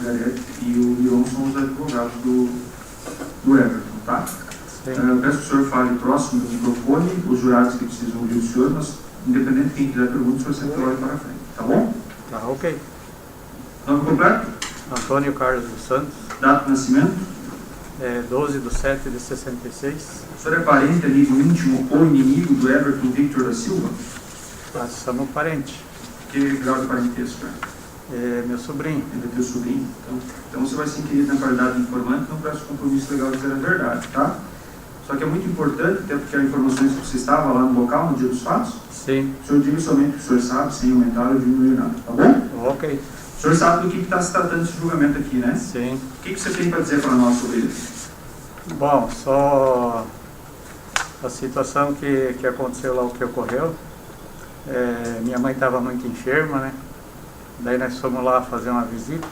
Margarete e o Miron são os advogados do Everton, tá? Eu peço que o senhor fale próximo do microfone, os jurados que precisam ouvir o senhor, mas independente de quem quiser perguntar, o senhor sempre olha para frente, tá bom? Tá, ok. Nome completo? Antônio Carlos dos Santos. Data de nascimento? 12/7/66. O senhor é parente, amigo íntimo ou inimigo do Everton Victor da Silva? Nós somos parentes. Que grau de parentesco é? É meu sobrinho. Ele é teu sobrinho? Então você vai ser inquirido na qualidade de informante, não peço compromisso legal de dizer a verdade, tá? Só que é muito importante, até porque as informações que você estava lá no local, no dia dos fatos, Sim. o senhor diga somente o que o senhor sabe, sem aumentar ou diminuir nada, tá bom? Ok. O senhor sabe do que está se tratando esse julgamento aqui, né? Sim. O que você tem para dizer para nós sobre isso? Bom, só a situação que aconteceu lá, o que ocorreu. Minha mãe estava muito enferma, né? Daí nós fomos lá fazer uma visita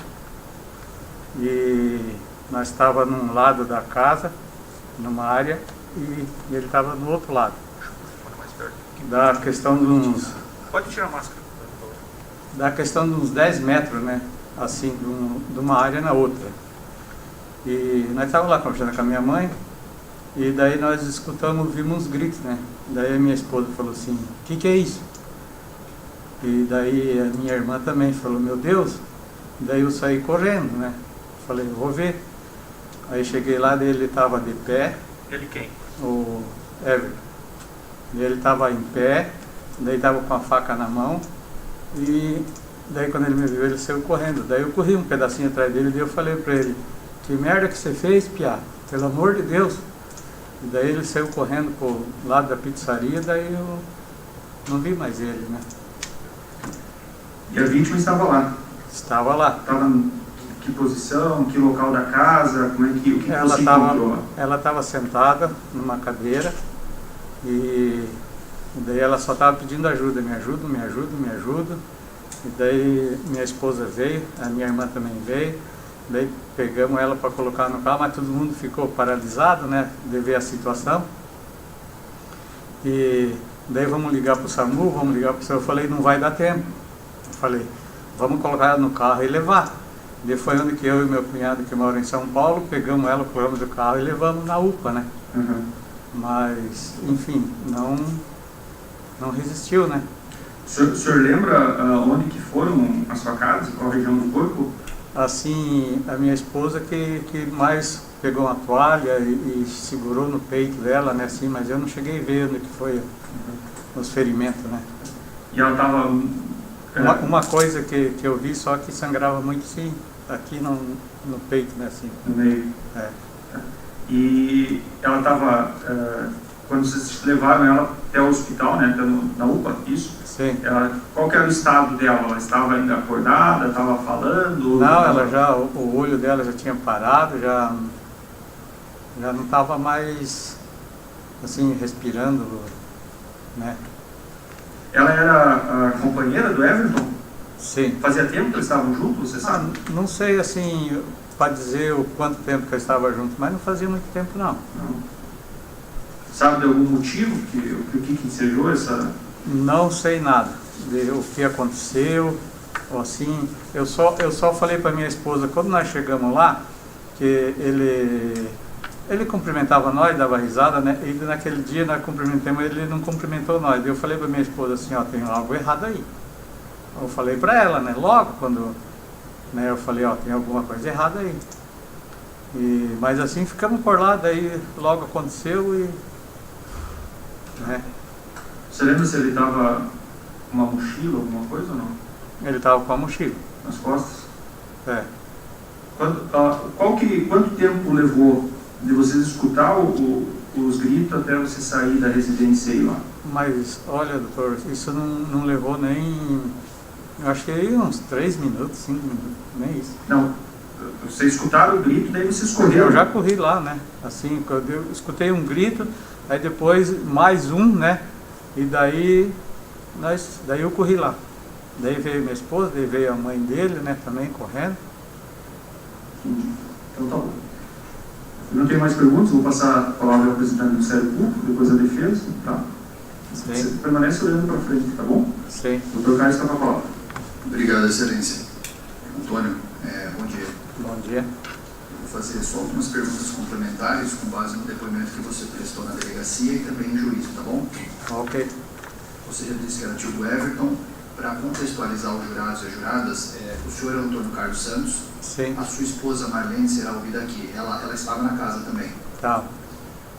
e nós estávamos num lado da casa, numa área, e ele estava no outro lado. Da questão de uns... Pode tirar a máscara. Da questão de uns 10 metros, né? Assim, de uma área na outra. E nós estávamos lá conversando com a minha mãe, e daí nós escutamos, vimos uns gritos, né? Daí a minha esposa falou assim, o que é isso? E daí a minha irmã também falou, meu Deus. Daí eu saí correndo, né? Falei, vou ver. Aí cheguei lá, ele estava de pé. Ele quem? O Everton. Ele estava em pé, daí estava com a faca na mão. E daí quando ele me viu, ele saiu correndo. Daí eu corri um pedacinho atrás dele e eu falei para ele, que merda que você fez, piá? Pelo amor de Deus. E daí ele saiu correndo pro lado da pizzaria, daí eu não vi mais ele, né? E a vítima estava lá? Estava lá. Estava em que posição, que local da casa, como é que, o que você encontrou lá? Ela estava sentada numa cadeira e daí ela só estava pedindo ajuda, me ajuda, me ajuda, me ajuda. E daí minha esposa veio, a minha irmã também veio, daí pegamos ela para colocar no carro, mas todo mundo ficou paralisado, né, de ver a situação. E daí vamos ligar para o SAMU, vamos ligar para o senhor. Eu falei, não vai dar tempo. Eu falei, vamos colocar ela no carro e levar. Daí foi onde que eu e meu cunhado, que mora em São Paulo, pegamos ela, pulamos do carro e levamos na UPA, né? Uhum. Mas, enfim, não resistiu, né? O senhor lembra onde que foram as facadas, qual região do corpo? Assim, A minha esposa que mais pegou uma toalha e segurou no peito dela, né? Assim, mas eu não cheguei a ver onde que foi os ferimentos, né? E ela estava... Uma coisa que eu vi só que sangrava muito, sim, aqui no peito, né? Assim. No meio. E ela estava... quando vocês levaram ela até o hospital, né, até na UPA, isso? Sim. Qual que era o estado dela? Ela estava ainda acordada, estava falando? Não, ela já, o olho dela já tinha parado, já não estava mais, assim, respirando, né? Ela era a companheira do Everton? Sim. Fazia tempo que eles estavam juntos, você sabe? Não sei, assim, para dizer o quanto tempo que eles estavam juntos, mas não fazia muito tempo, não. Sabe de algum motivo o que ensejou essa... Não sei nada o que aconteceu, ou assim. Eu só falei para minha esposa, quando nós chegamos lá, que ele cumprimentava nós, dava risada, né? E naquele dia nós cumprimentamos, ele não cumprimentou nós. Eu falei para minha esposa assim, ó, tem algo errado aí. Eu falei para ela, né? Logo quando, né? Eu falei, ó, tem alguma coisa errada aí. Mas assim ficamos por lá, daí logo aconteceu e, né? Você lembra se ele estava com uma mochila, alguma coisa ou não? Ele estava com a mochila. Nas costas? É. Quanto tempo levou de vocês escutar os gritos até você sair da residência e ir lá? Mas, olha, doutor, isso não levou nem... Eu acho que uns 3 minutos, 5 minutos, nem isso. Não, vocês escutaram o grito, daí vocês correram? Eu já corri lá, né? Assim, quando eu escutei um grito, aí depois mais um, né? E daí eu corri lá. Daí veio minha esposa, daí veio a mãe dele, né? Também correndo. Entendi. Então tá bom. Eu não tenho mais perguntas, vou passar a palavra ao representante do Ministério Público, depois a defesa, tá? Sim. Você permanece olhando para frente, tá bom? Sim. O Dr. Carlos está com a palavra. Obrigado, Excelência. Antônio, bom dia. Bom dia. Vou fazer só algumas perguntas complementares com base no depoimento que você prestou na delegacia e também em juízo, tá bom? Ok. Você já disse que era tio do Everton. Para contextualizar os jurados e as juradas, o senhor é o Antônio Carlos Santos. Sim. A sua esposa Marlene será ouvida aqui. Ela estava na casa também. Tá.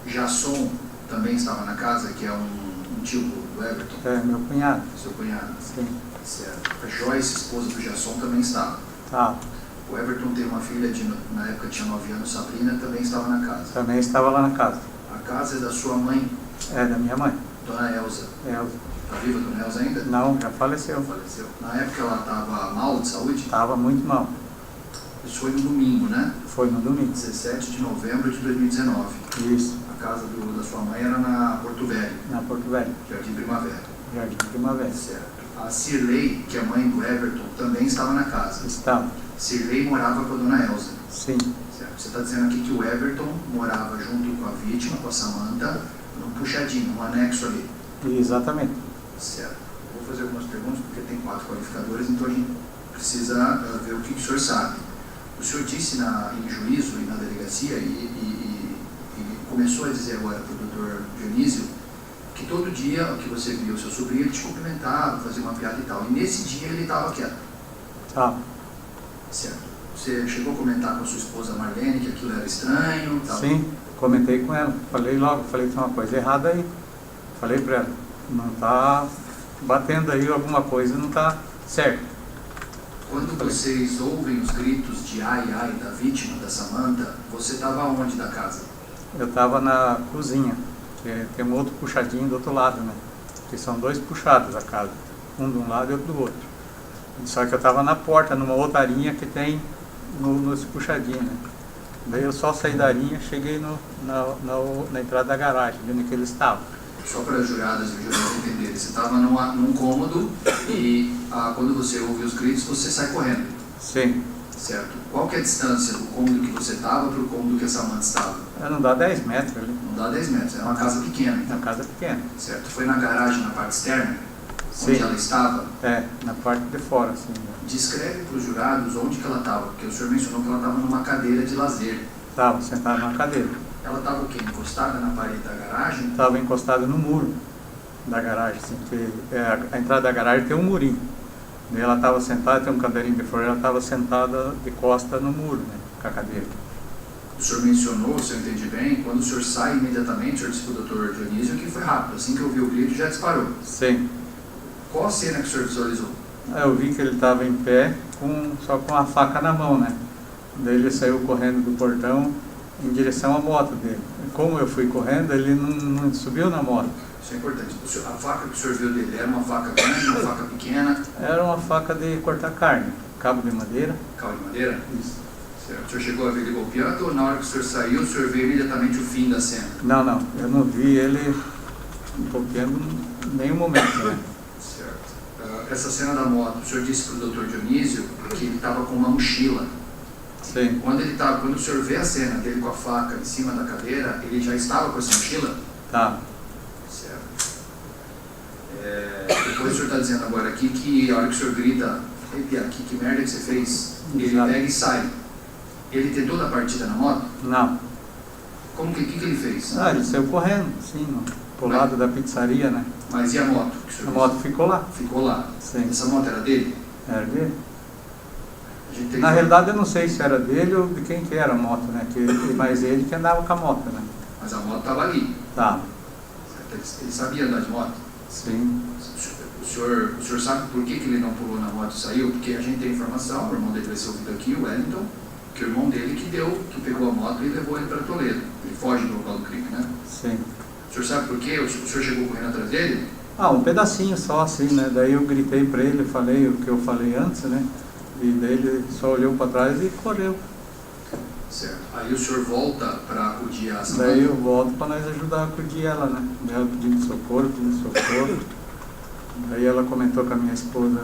Jasson também estava na casa, que é um tio do Everton. É meu cunhado. Seu cunhado. Sim. Certo. A Joyce, esposa do Jasson, também estava. Tá. O Everton tem uma filha, na época tinha 9 anos, Sabrina, também estava na casa. Também estava lá na casa. A casa é da sua mãe, É da minha mãe. Dona Elza. Elza. Está viva, Dona Elza, ainda? Não, já faleceu. Faleceu. Na época ela estava mal de saúde? Estava muito mal. Isso foi no domingo, né? Foi no domingo. 17 de novembro de 2019. Isso. A casa da sua mãe era na Porto Velho, Na Porto Velho. Jardim Primavera. Jardim Primavera. Certo. A Cirlei, que é mãe do Everton, também estava na casa. Estava. Cirlei morava com a Dona Elza. Sim. Certo. Você está dizendo aqui que o Everton morava junto com a vítima, com a Samantha, num puxadinho, num anexo ali. Exatamente. Certo. Vou fazer algumas perguntas, porque tem 4 qualificadores, então a gente precisa ver o que o senhor sabe. O senhor disse em juízo e na delegacia, e começou a dizer agora para o doutor Dionísio, que todo dia que você via o seu sobrinho, ele te cumprimentava, fazia uma piada e tal. E nesse dia ele estava quieto. Tá. Certo. Você chegou a comentar com a sua esposa Marlene que aquilo era estranho? Tal. Sim, comentei com ela. Falei logo, falei que tem uma coisa errada aí. Falei para ela, não está batendo aí alguma coisa, não está certo. Quando vocês ouvem os gritos de ai, ai da vítima, da Samantha, você estava onde da casa? Eu estava na cozinha, que tem um outro puxadinho do outro lado, né? Que são 2 puxados a casa, um de um lado e outro do outro. Só que eu estava na porta, numa outra arinha que tem nesse puxadinho, né? Daí eu só saí da arinha, cheguei na entrada da garagem, onde que ele estava. Só para as juradas e os jurados entenderem, você estava num cômodo e quando você ouve os gritos, você sai correndo. Sim. Certo. Qual que é a distância do cômodo que você estava para o cômodo que a Samantha estava? Não dá 10 metros ali. Não dá 10 metros, é uma casa pequena. Uma casa pequena. Certo. Foi na garagem, na parte externa? Sim. Onde ela estava? É, na parte de fora, assim. Descreve para os jurados onde que ela estava, porque o senhor mencionou que ela estava numa cadeira de lazer. Estava sentada numa cadeira. Ela estava o quê? Encostada na parede da garagem? Estava encostada no muro da garagem, assim, porque a entrada da garagem tem um murinho. Daí ela estava sentada, tem um candeirinho de fora, ela estava sentada de costa no muro, né, com a cadeira. O senhor mencionou, se eu entendi bem, quando o senhor sai imediatamente, o senhor disse para o doutor Dionísio que foi rápido, assim que ouviu o grito já disparou. Sim. Qual a cena que o senhor visualizou? Eu vi que ele estava em pé, só com a faca na mão, né. Daí ele saiu correndo do portão em direção à moto dele. Como eu fui correndo, ele não subiu na moto. Isso é importante. A faca que o senhor viu dele era uma faca grande, uma faca pequena? Era uma faca de cortar carne, cabo de madeira. Cabo de madeira? Isso. Certo. O senhor chegou a ver ele golpeando ou na hora que o senhor saiu, o senhor viu imediatamente o fim da cena? Não, eu não vi ele golpeando em nenhum momento, né. Certo. Essa cena da moto, o senhor disse para o doutor Dionísio que ele estava com uma mochila. Sim. Quando o senhor vê a cena dele com a faca em cima da cadeira, ele já estava com essa mochila? Tá. Certo. Depois o senhor está dizendo agora aqui que a hora que o senhor grita, aqui, que merda que você fez? Ele Exato. pega e sai. Ele tentou dar partida na moto? Não. Como que ele fez? Ele saiu correndo, sim, pro lado da pizzaria, né. Mas e a moto? Que o senhor A moto ficou lá. ficou lá. Sim. Essa moto era dele? Era dele. A gente tem Na que- realidade eu não sei se era dele ou de quem que era a moto, né, mas ele que andava com a moto, né. Mas a moto estava ali. Tá. Certo? Ele sabia andar de moto? Sim. O senhor sabe por que ele não pulou na moto e saiu? Porque a gente tem informação, o irmão dele vai ser ouvido aqui, o Wellington, que o irmão dele que pegou a moto e levou ele para Toledo. Ele foge do local do crime, né? Sim. O senhor sabe por quê? O senhor chegou correndo atrás dele? Um pedacinho só, assim, né, daí eu gritei pra ele, falei o que eu falei antes, né, e daí ele só olhou pra trás e correu. Certo. Aí o senhor volta para acudir a Samantha? Daí eu volto pra nós ajudar a acudir ela, né, ela pedindo socorro. Daí ela comentou com a minha esposa,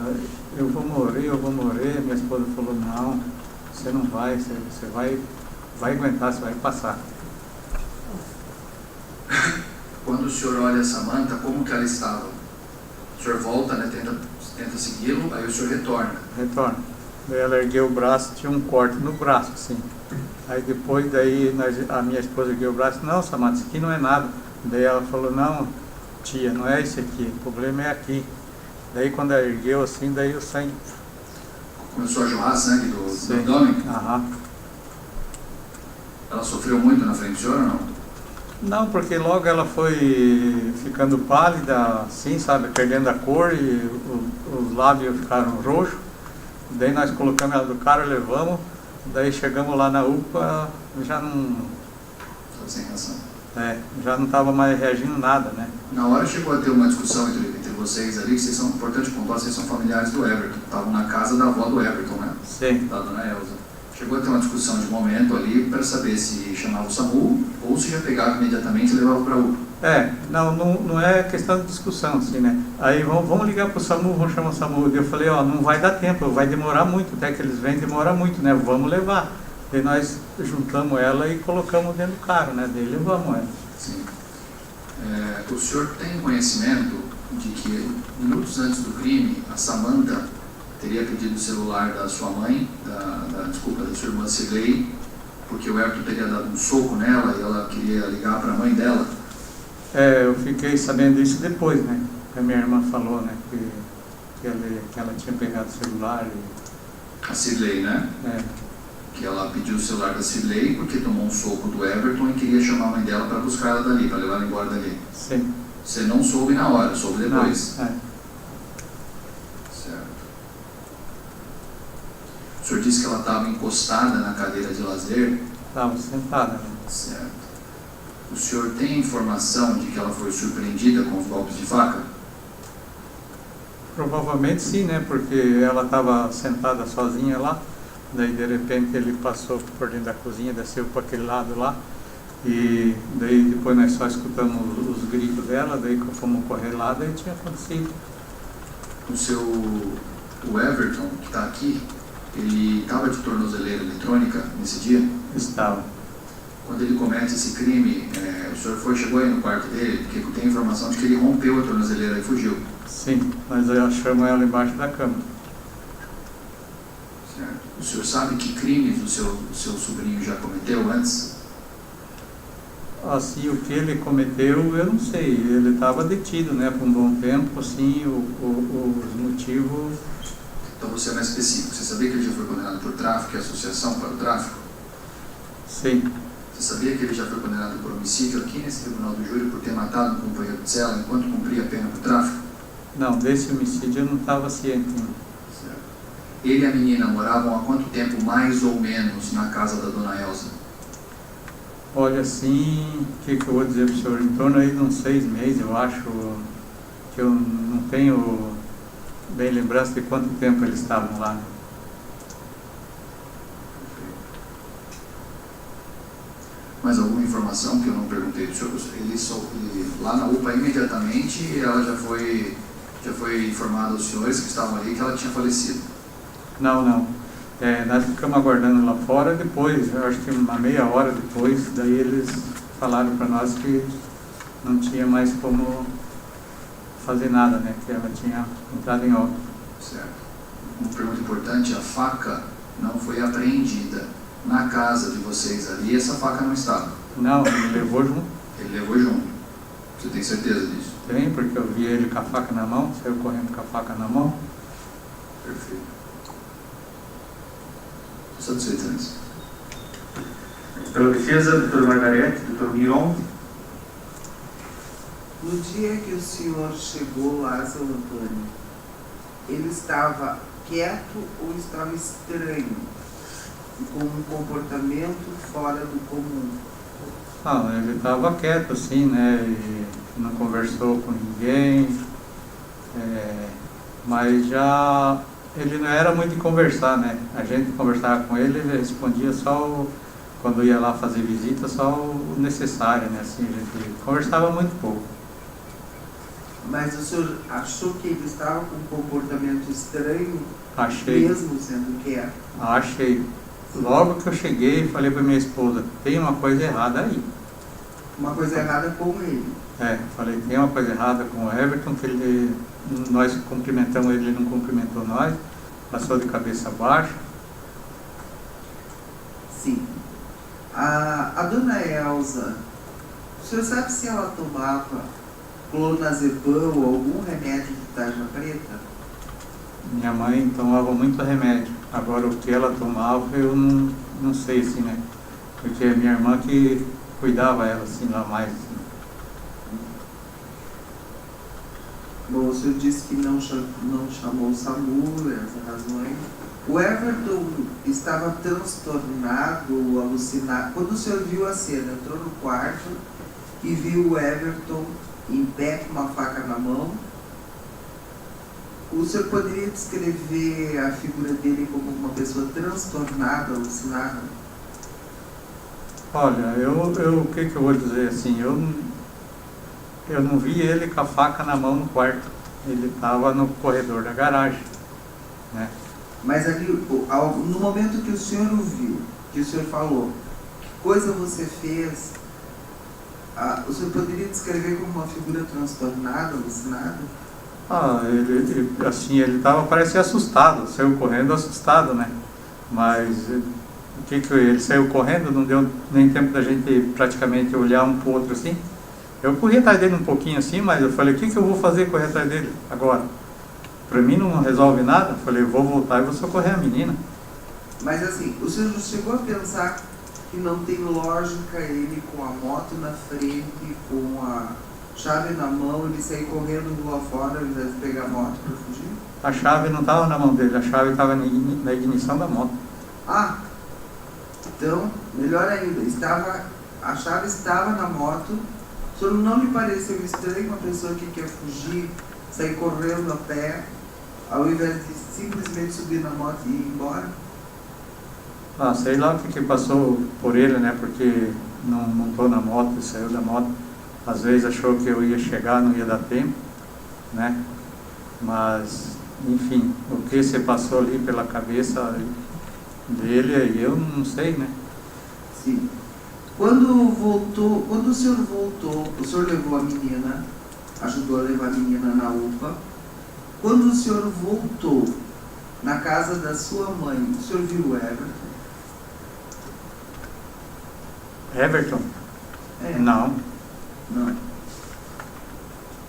eu vou morrer. Minha esposa falou, não, você não vai, você vai aguentar, você vai passar. Quando o senhor olha a Samantha, como que ela estava? O senhor volta, né, tenta segui-lo, aí o senhor retorna. Retorno. Daí ela ergueu o braço, tinha um corte no braço, assim. Aí depois, a minha esposa ergueu o braço, não, Samanta, isso aqui não é nada. Daí ela falou, não, tia, não é esse aqui, o problema é aqui. Daí quando ela ergueu assim, daí o sangue... Começou a jorrar sangue do abdômen? Aham. Ela sofreu muito na frente do senhor ou não? Não, porque logo ela foi ficando pálida, assim, sabe, perdendo a cor e os lábios ficaram roxos. Daí nós colocamos ela do carro, levamos, daí chegamos lá na UPA, já não... Estava sem reação. Já não estava mais reagindo nada, né? Na hora chegou a ter uma discussão entre vocês ali, que vocês são, importante pontuar, vocês são familiares do Everton, estavam na casa da avó do Everton, né? Sim. Da dona Elza. Chegou a ter uma discussão de momento ali para saber se chamava o SAMU ou se já pegava imediatamente e levava para a UPA. Não é questão de discussão, assim, né? Aí vamos ligar para o SAMU, vamos chamar o SAMU. Eu falei, não vai dar tempo, vai demorar muito, até que eles vêm, demora muito, né? Vamos levar. Daí nós juntamos ela e colocamos dentro do carro, né? Daí levamos ela. Sim. O senhor tem conhecimento de que minutos antes do crime, a Samanta teria pedido o celular da sua mãe, da sua irmã Cirlei, porque o Everton teria dado um soco nela e ela queria ligar para a mãe dela? Eu fiquei sabendo disso depois, né? A minha irmã falou, né? Que ela tinha pegado o celular e... A Cirlei, né? Que ela pediu o celular da Cirlei porque tomou um soco do Everton e queria chamar a mãe dela para buscar ela dali, para levar ela embora dali. Sim. Você não soube na hora, soube depois? Não, Certo. O senhor disse que ela estava encostada na cadeira de lazer? Estava sentada, né? Certo. O senhor tem informação de que ela foi surpreendida com os golpes de faca? Provavelmente sim, né? Porque ela estava sentada sozinha lá, daí de repente ele passou por dentro da cozinha, desceu para aquele lado lá, e daí depois nós só escutamos os gritos dela, daí fomos correr lá, daí tinha acontecido. O Everton, que está aqui, ele estava de tornozeleira eletrônica nesse dia? Estava. Quando ele comete esse crime, o senhor chegou aí no quarto dele, porque tem informação de que ele rompeu a tornozeleira e fugiu. Sim, nós achamos ela embaixo da cama. Certo. O senhor sabe que crimes o seu sobrinho já cometeu antes? Assim, o que ele cometeu, eu não sei. Ele estava detido, né, por um bom tempo, assim, os motivos... Então você é mais específico. Você sabia que ele já foi condenado por tráfico e associação para o tráfico? Sim. Você sabia que ele já foi condenado por homicídio aqui nesse tribunal do júri por ter matado um companheiro de cela enquanto cumpria a pena por tráfico? Não, desse homicídio eu não estava ciente. Certo. Ele e a menina moravam há quanto tempo, mais ou menos, na casa da dona Elza? Olha, assim, o que eu vou dizer para o senhor? Em torno aí de uns 6 meses, eu acho, que eu não tenho bem lembrança de quanto tempo eles estavam lá. Mais alguma informação que eu não perguntei do senhor? Ele lá na UPA imediatamente ela já foi informada aos senhores que estavam ali que ela tinha falecido? Não. Nós ficamos aguardando lá fora, depois, eu acho que uma meia hora depois, daí eles falaram para nós que não tinha mais como fazer nada, né? Que ela tinha entrado em óbito. Certo. Uma pergunta importante, a faca não foi apreendida na casa de vocês ali, essa faca não estava? Não, ele levou junto. Ele levou junto. Você tem certeza disso? Tem, porque eu vi ele com a faca na mão, saiu correndo com a faca na mão. Perfeito. Satisfeito nisso? Pela defesa, doutor Margarete, doutor Miron. No dia que o senhor chegou lá, São Antônio, ele estava quieto ou estava estranho? E com um comportamento fora do comum? Não, ele estava quieto assim, né? E não conversou com ninguém, mas já ele não era muito de conversar, né? A gente conversava com ele, ele respondia só quando ia lá fazer visita, só o necessário, né? Assim, a gente conversava muito pouco. Mas o senhor achou que ele estava com um comportamento estranho, Achei. mesmo sendo quieto? Achei. Logo que eu cheguei, falei para minha esposa, tem uma coisa errada aí. Uma coisa errada com ele. Falei, tem uma coisa errada com o Everton, que nós cumprimentamos ele não cumprimentou nós. passou de cabeça baixa. Sim. A dona Elza, o senhor sabe se ela tomava clonazepam ou algum remédio de tarja preta? Minha mãe tomava muito remédio. Agora o que ela tomava eu não sei, assim, né? Porque é minha irmã que cuidava ela, assim, lá mais. Assim. Bom, o senhor disse que não chamou o SAMU, as razões. O Everton estava transtornado, alucinado. Quando o senhor viu a cena, entrou no quarto e viu o Everton em pé com uma faca na mão. O senhor poderia descrever a figura dele como uma pessoa transtornada, alucinada? Olha, o que eu vou dizer assim, eu não vi ele com a faca na mão no quarto. Ele estava no corredor da garagem, né? Mas ali, no momento que o senhor o viu, que o senhor falou, que coisa você fez, o senhor poderia descrever como uma figura transtornada, alucinada? Ele estava, parece assustado, saiu correndo assustado, né? Mas ele saiu correndo, não deu nem tempo da gente praticamente olhar um pro outro assim. Eu corri atrás dele um pouquinho assim, mas eu falei, o que eu vou fazer correr atrás dele agora? Para mim não resolve nada. Eu falei, vou voltar e vou socorrer a menina. Mas assim, o senhor chegou a pensar que não tem lógica ele com a moto na frente, com a chave na mão, ele sair correndo rua fora, ao invés de pegar a moto para fugir? A chave não estava na mão dele, a chave estava na ignição da moto. Então, melhor ainda, a chave estava na moto. O senhor não lhe pareceu estranho uma pessoa que quer fugir, sair correndo a pé, ao invés de simplesmente subir na moto e ir embora? Sei lá o que passou por ele, né? Porque não montou na moto, saiu da moto. Às vezes achou que eu ia chegar, não ia dar tempo, né? Mas, enfim, o que se passou ali pela cabeça dele, eu não sei, né? Sim. Quando o senhor voltou, o senhor levou a menina, ajudou a levar a menina na UPA. Quando o senhor voltou na casa da sua mãe, o senhor viu o Everton? Everton? É. Não.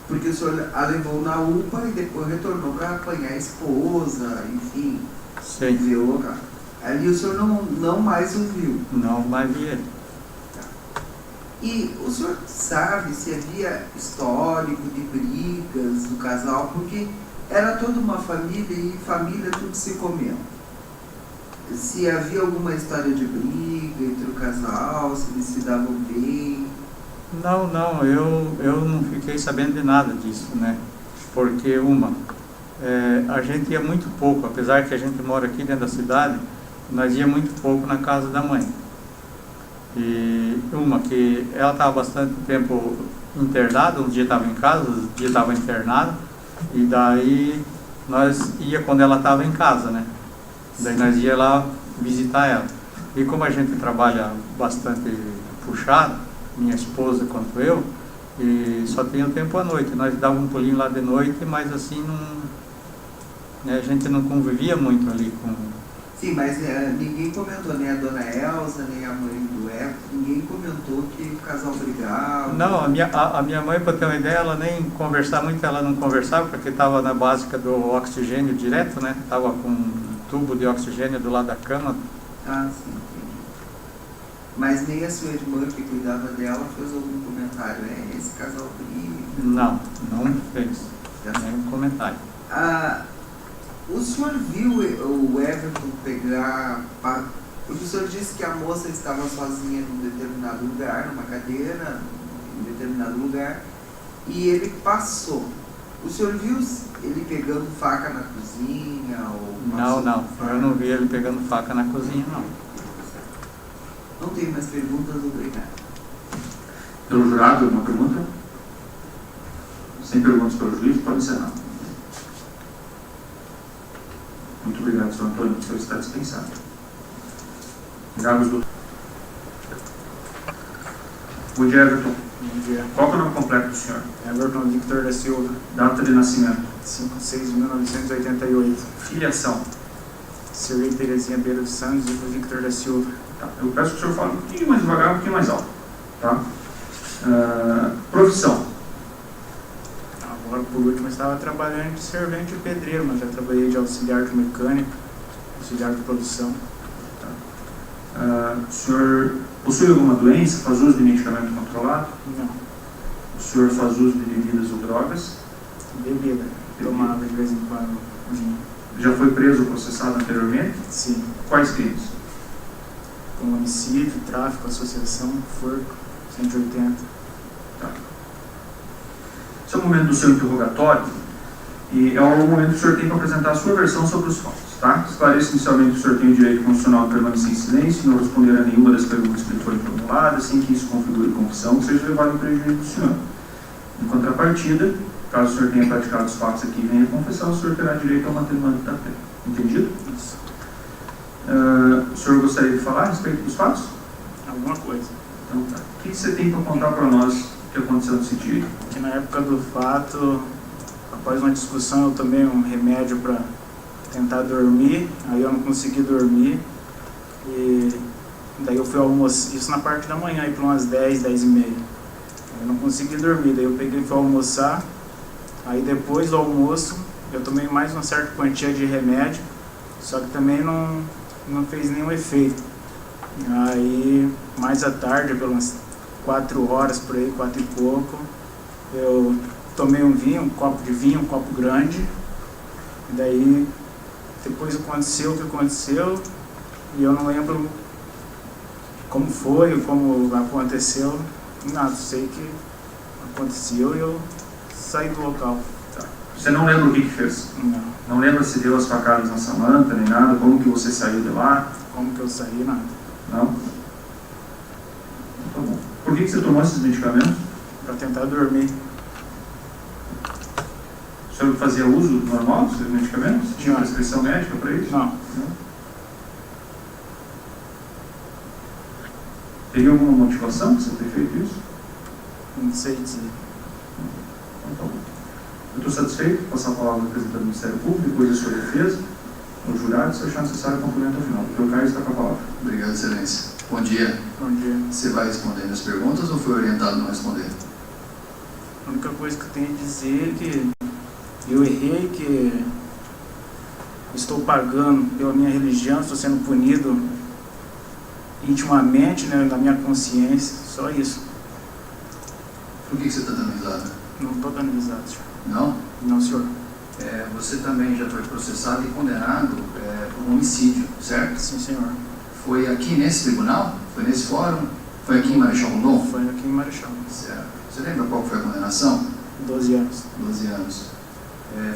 Porque o senhor a levou na UPA e depois retornou para apanhar a esposa, enfim. Sim. Viu? Ali o senhor não mais o viu. Não mais vi ele. E o senhor sabe se havia histórico de brigas do casal? Porque era toda uma família e família tudo se comeu. Se havia alguma história de briga entre o casal, se eles se davam bem? Não, eu não fiquei sabendo de nada disso, né? Porque a gente ia muito pouco, apesar que a gente mora aqui dentro da cidade, nós ia muito pouco na casa da mãe. E que ela estava bastante tempo internada, um dia estava em casa, outro dia estava internada, e daí nós ia quando ela estava em casa, né? Daí nós ia lá visitar ela. E como a gente trabalha bastante puxado, minha esposa quanto eu, e só tinha o tempo à noite, nós dávamos um pulinho lá de noite, mas assim a gente não convivia muito ali com... Sim, mas ninguém comentou, nem a dona Elza, nem a mãe do Everton, ninguém comentou que o casal brigava. Não, a minha mãe, para ter uma ideia, ela nem conversava muito, ela não conversava, porque estava na básica do oxigênio direto, né? Estava com um tubo de oxigênio do lado da cama. Sim, entendi. Mas nem a sua irmã que cuidava dela fez algum comentário, esse casal briga? Não fez nenhum comentário. O senhor viu o Everton pegar... Porque o senhor disse que a moça estava sozinha num determinado lugar, numa cadeira, em determinado lugar, e ele passou. O senhor viu ele pegando faca na cozinha? Não, eu não vi ele pegando faca na cozinha, não. Não tenho mais perguntas, obrigado. Pelo jurado, alguma pergunta? Sem perguntas pelo juiz, pode encerrar. Muito obrigado, Sr. Antônio. O senhor está dispensado. Obrigado, doutor. Bom dia, Everton. Bom dia. Qual é o nome completo do senhor? Everton Victor da Silva, Data de nascimento? 5/6/1988. Filiação? Serei Terezinha Beira dos Santos e Victor da Silva. Tá. Eu peço que o senhor fale um pouquinho mais devagar, um pouquinho mais alto. Tá? Profissão. Agora, por último, eu estava trabalhando de servente e pedreiro, mas já trabalhei de auxiliar de mecânico, auxiliar de produção. O senhor possui alguma doença? Faz uso de medicamento controlado? Não, O senhor faz uso de bebidas ou drogas? bebida. Tomava de vez em quando. Já foi preso ou processado anteriormente? Sim, Quais crimes? com homicídio, tráfico, associação, furto, 180. Esse é o momento do seu interrogatório e é o momento que o senhor tem para apresentar a sua versão sobre os fatos. Tá? Esclareço inicialmente que o senhor tem o direito constitucional de permanecer em silêncio e não responder a nenhuma das perguntas que lhe forem formuladas, sem que isso configure confissão que seja levado em prejuízo do senhor. Em contrapartida, caso o senhor tenha praticado os fatos aqui e venha confessar, o senhor terá direito ao mantenimento da pena. Entendido? Isso. O senhor gostaria de falar a respeito dos fatos? Alguma coisa. Então, tá. O que você tem para contar para nós que aconteceu nesse dia? Que na época do fato, após uma discussão, eu tomei um remédio para tentar dormir, aí eu não consegui dormir, e daí eu fui almoçar, isso na parte da manhã, aí para umas 10, 10 e meia. Eu não consegui dormir, daí eu peguei e fui almoçar, aí depois do almoço eu tomei mais uma certa quantia de remédio, só que também não fez nenhum efeito. Aí, mais à tarde, pelas 4 horas, por aí, 4 e pouco, eu tomei um copo de vinho, um copo grande, e daí depois aconteceu o que aconteceu, e eu não lembro como foi, como aconteceu, nada, sei que aconteceu e eu saí do local. Tá. Você não lembra o que fez? Não. Não lembra se deu as facadas na Samanta, nem nada? Como que você saiu de lá? Como que eu saí? Nada. Não? Tá bom. Por que você tomou esses medicamentos? Para tentar dormir. O senhor fazia uso normal desses medicamentos? Tinha Não. prescrição médica para isso? Não. Não. Teria alguma motivação para você ter feito isso? Não sei dizer. Então, tá bom. Eu estou satisfeito de passar a palavra ao representante do Ministério Público, depois da sua defesa, ao jurado, se achar necessário, complemento ao final. O Dr. Caio está com a palavra. Obrigado, Excelência. Bom dia. Bom dia. Você vai respondendo as perguntas ou foi orientado a não responder? A única coisa que eu tenho a dizer é que eu errei, que estou pagando pela minha religião, estou sendo punido intimamente, né, na minha consciência, só isso. Por que você está dando risada? Não estou dando risada, senhor. Não? Não, senhor. Você também já foi processado e condenado por homicídio, certo? Sim, senhor. Foi aqui nesse tribunal? Foi nesse fórum? Foi aqui em Marechal Rondon? Foi aqui em Marechal. Certo. Você lembra qual foi a condenação? 12 anos. 12 anos.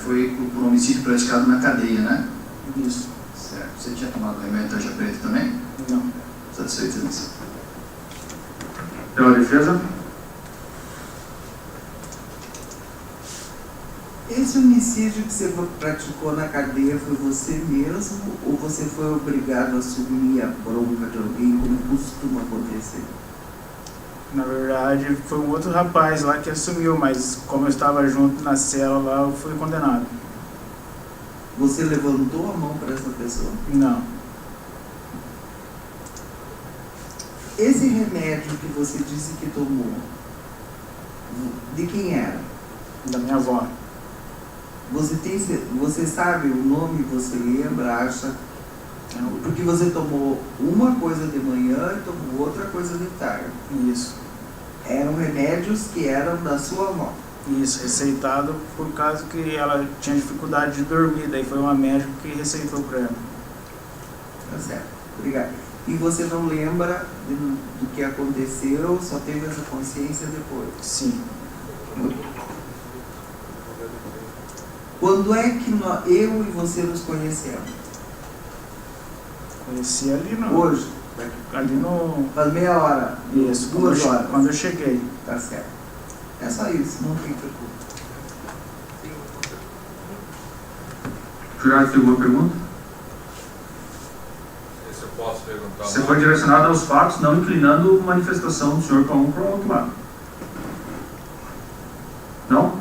Foi por homicídio praticado na cadeia, né? Isso. Certo. Você tinha tomado remédio tarja preta também? Não. Satisfeito, Excelência? Pela defesa? Esse homicídio que você praticou na cadeia foi você mesmo ou você foi obrigado a assumir a bronca de alguém, como costuma acontecer? Na verdade, foi um outro rapaz lá que assumiu, mas como eu estava junto na cela lá, eu fui condenado. Você levantou a mão para essa pessoa? Não. Esse remédio que você disse que tomou, de quem era? Da minha avó. Você sabe o nome, você lembra, acha? Porque você tomou uma coisa de manhã e tomou outra coisa de tarde. Isso. Eram remédios que eram da sua avó. Isso, receitado por causa que ela tinha dificuldade de dormir, daí foi uma médica que receitou para ela. Tá certo, obrigado. E você não lembra do que aconteceu, só teve essa consciência depois? Sim. Quando é que eu e você nos conhecemos? Conheci ali no... Hoje? Ali no... Faz meia hora? Isso, 2 horas? quando eu cheguei. Tá certo. É só isso, não tem preocupação. O jurado tem alguma pergunta? Se eu posso perguntar. Você foi direcionado aos fatos, não inclinando manifestação do senhor para um para o outro lado. Não?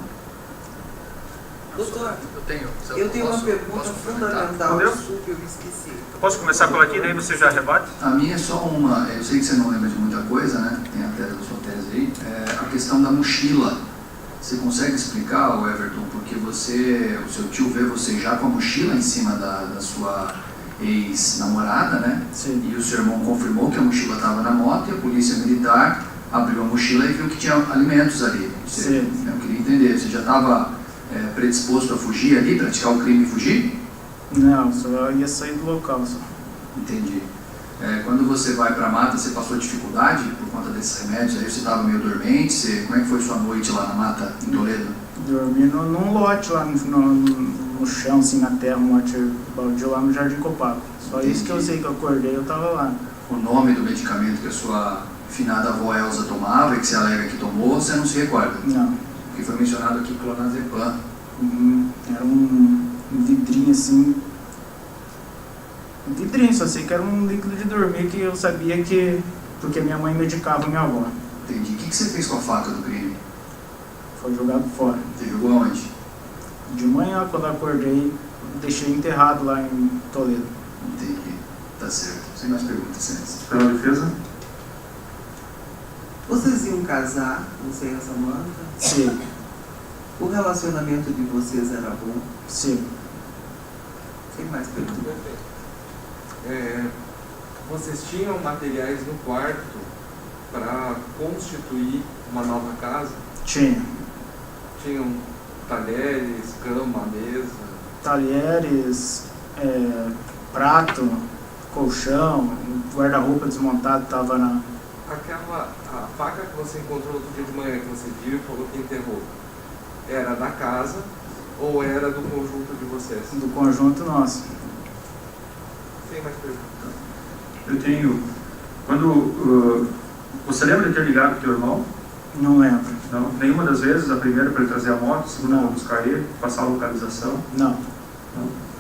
Eu tenho. Então, Eu tenho uma posso pergunta complementar? fundamental, Entendeu? desculpe, eu me esqueci. Eu posso começar por aqui, daí você já rebate? A minha é só uma, eu sei que você não lembra de muita coisa, né? Tem a tese da sua tese aí. A questão da mochila. Você consegue explicar, Everton, porque o seu tio vê você já com a mochila em cima da sua ex-namorada, né? Sim. E o seu irmão confirmou que a mochila estava na moto e a polícia militar abriu a mochila e viu que tinha alimentos ali. Sim. Eu queria entender, você já estava predisposto a fugir ali, praticar o crime e fugir? Não, só ia sair do local só. Entendi. Quando você vai para a mata, você passou dificuldade por conta desses remédios? Aí você estava meio dormente? Como é que foi sua noite lá na mata, em Toledo? Dormi num lote lá no chão, assim, na terra, um lote baldio lá no Jardim Copaco. Só Entendi. isso que eu sei que eu acordei, eu tava lá. O nome do medicamento que a sua finada avó Elza tomava e que você alega que tomou, você não se recorda? Não. Porque foi mencionado aqui clonazepam. Era um vidrinho assim. Um vidrinho, só sei que era um líquido de dormir que eu sabia que. Porque minha mãe medicava minha avó. Entendi. O que você fez com a faca do crime? Foi jogado fora. Você jogou aonde? De manhã, quando eu acordei, deixei enterrado lá em Toledo. Entendi. Tá certo. Sem mais perguntas, Excelência. Pela defesa? Vocês iam casar, você e a Samanta? Sim, O relacionamento de vocês era bom? sim. Sem mais perguntas. Vocês tinham materiais no quarto para constituir uma nova casa? Tinha Tinham talheres, cama, mesa? talheres, prato, colchão, guarda-roupa desmontado estava na. A faca que você encontrou outro dia de manhã, que você viu e falou que enterrou, era da casa ou era do conjunto de vocês? Do conjunto nosso. Sem mais perguntas. Eu tenho... você lembra de ter ligado pro teu irmão? Não lembro. Não? Nenhuma das vezes? A primeira para ele trazer a moto, a segunda Não. para buscar ele, passar a localização? Não. Não.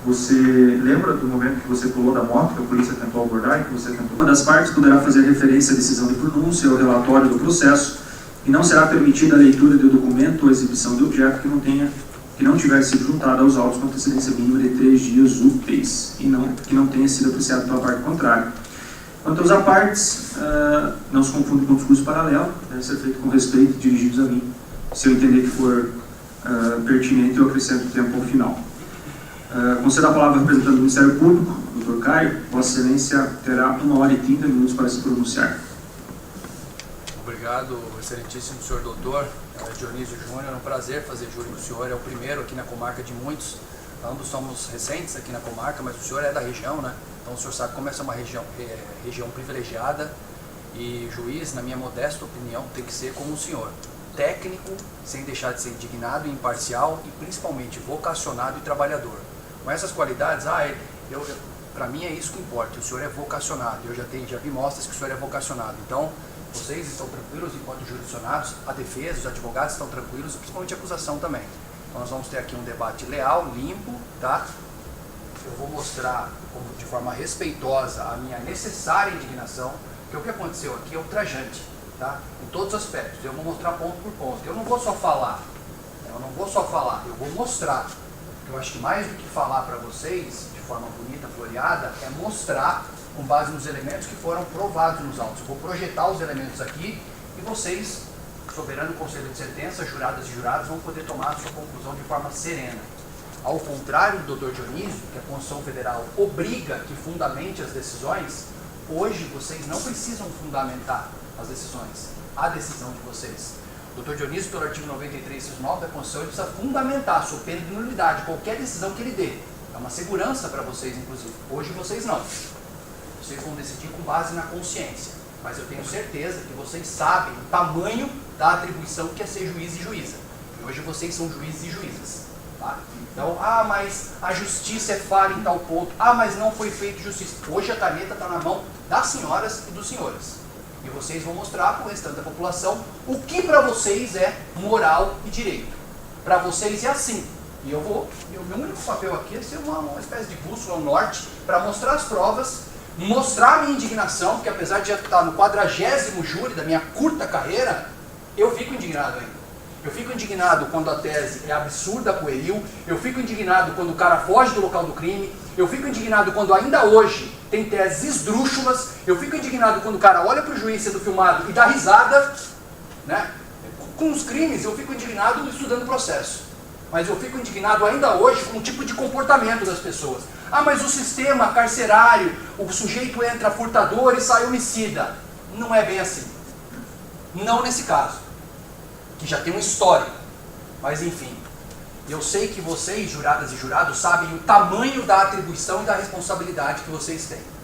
Você lembra do momento que você pulou da moto, que a polícia tentou abordar e que você tentou? Uma das partes poderá fazer referência à decisão de pronúncia ou relatório do processo e não será permitida a leitura de documento ou exibição de objeto que não tiver sido juntado aos autos com antecedência mínima de 3 dias úteis e que não tenha sido apreciado pela parte contrária. Quanto aos apartes, não se confunde com discurso paralelo, deve ser feito com respeito e dirigidos a mim. Se eu entender que for pertinente, eu acrescento tempo ao final. Concedo a palavra ao representante do Ministério Público, Dr. Caio. Vossa Excelência terá 1 hora e 30 minutos para se pronunciar. Obrigado, excelentíssimo senhor doutor Dionísio Júnior. É um prazer fazer júri com o senhor. É o primeiro aqui na comarca de muitos. Ambos somos recentes aqui na comarca, mas o senhor é da região, né? Então o senhor sabe como essa é uma região privilegiada. E juiz, na minha modesta opinião, tem que ser como o senhor. Técnico, sem deixar de ser indignado e imparcial, e principalmente vocacionado e trabalhador. Com essas qualidades, para mim é isso que importa. O senhor é vocacionado. Eu já vi mostras que o senhor é vocacionado. Então, vocês estão tranquilos enquanto jurisdicionados, a defesa, os advogados estão tranquilos, e principalmente a acusação também. Então nós vamos ter aqui um debate leal, limpo, tá? Eu vou mostrar de forma respeitosa a minha necessária indignação, porque o que aconteceu aqui é ultrajante, tá? Em todos os aspectos. Eu vou mostrar ponto por ponto. Eu não vou só falar, eu vou mostrar. Eu acho que mais do que falar para vocês, de forma bonita, floreada, é mostrar com base nos elementos que foram provados nos autos. Eu vou projetar os elementos aqui e vocês, soberano conselho de sentença, juradas e jurados, vão poder tomar a sua conclusão de forma serena. Ao contrário do Dr. Dionísio, que a Constituição Federal obriga que fundamente as decisões, hoje vocês não precisam fundamentar as decisões, a decisão de vocês. O Dr. Dionísio, pelo artigo 93, inciso 9 da Constituição, ele precisa fundamentar a sua pena de nulidade, qualquer decisão que ele dê. É uma segurança para vocês, inclusive. Hoje vocês não. Vocês vão decidir com base na consciência. Mas eu tenho certeza que vocês sabem o tamanho da atribuição que é ser juiz e juíza. E hoje vocês são juízes e juízas. Tá? Então, mas a justiça é falha em tal ponto. Mas não foi feito justiça. Hoje a caneta está na mão das senhoras e dos senhores. E vocês vão mostrar para o restante da população o que para vocês é moral e direito. Para vocês é assim. E o meu único papel aqui é ser uma espécie de bússola norte para mostrar as provas, mostrar a minha indignação, porque apesar de já estar no 40º júri da minha curta carreira, eu fico indignado ainda. Eu fico indignado quando a tese é absurda, pueril. Eu fico indignado quando o cara foge do local do crime. Eu fico indignado quando ainda hoje tem teses esdrúxulas. Eu fico indignado quando o cara olha para o juiz sendo filmado e dá risada, né? Com os crimes eu fico indignado estudando o processo. Mas eu fico indignado ainda hoje com o tipo de comportamento das pessoas. Ah, mas o sistema carcerário, o sujeito entra furtador e sai homicida. Não é bem assim. Não nesse caso, que já tem um histórico. Mas enfim, eu sei que vocês, juradas e jurados, sabem o tamanho da atribuição e da responsabilidade que vocês têm.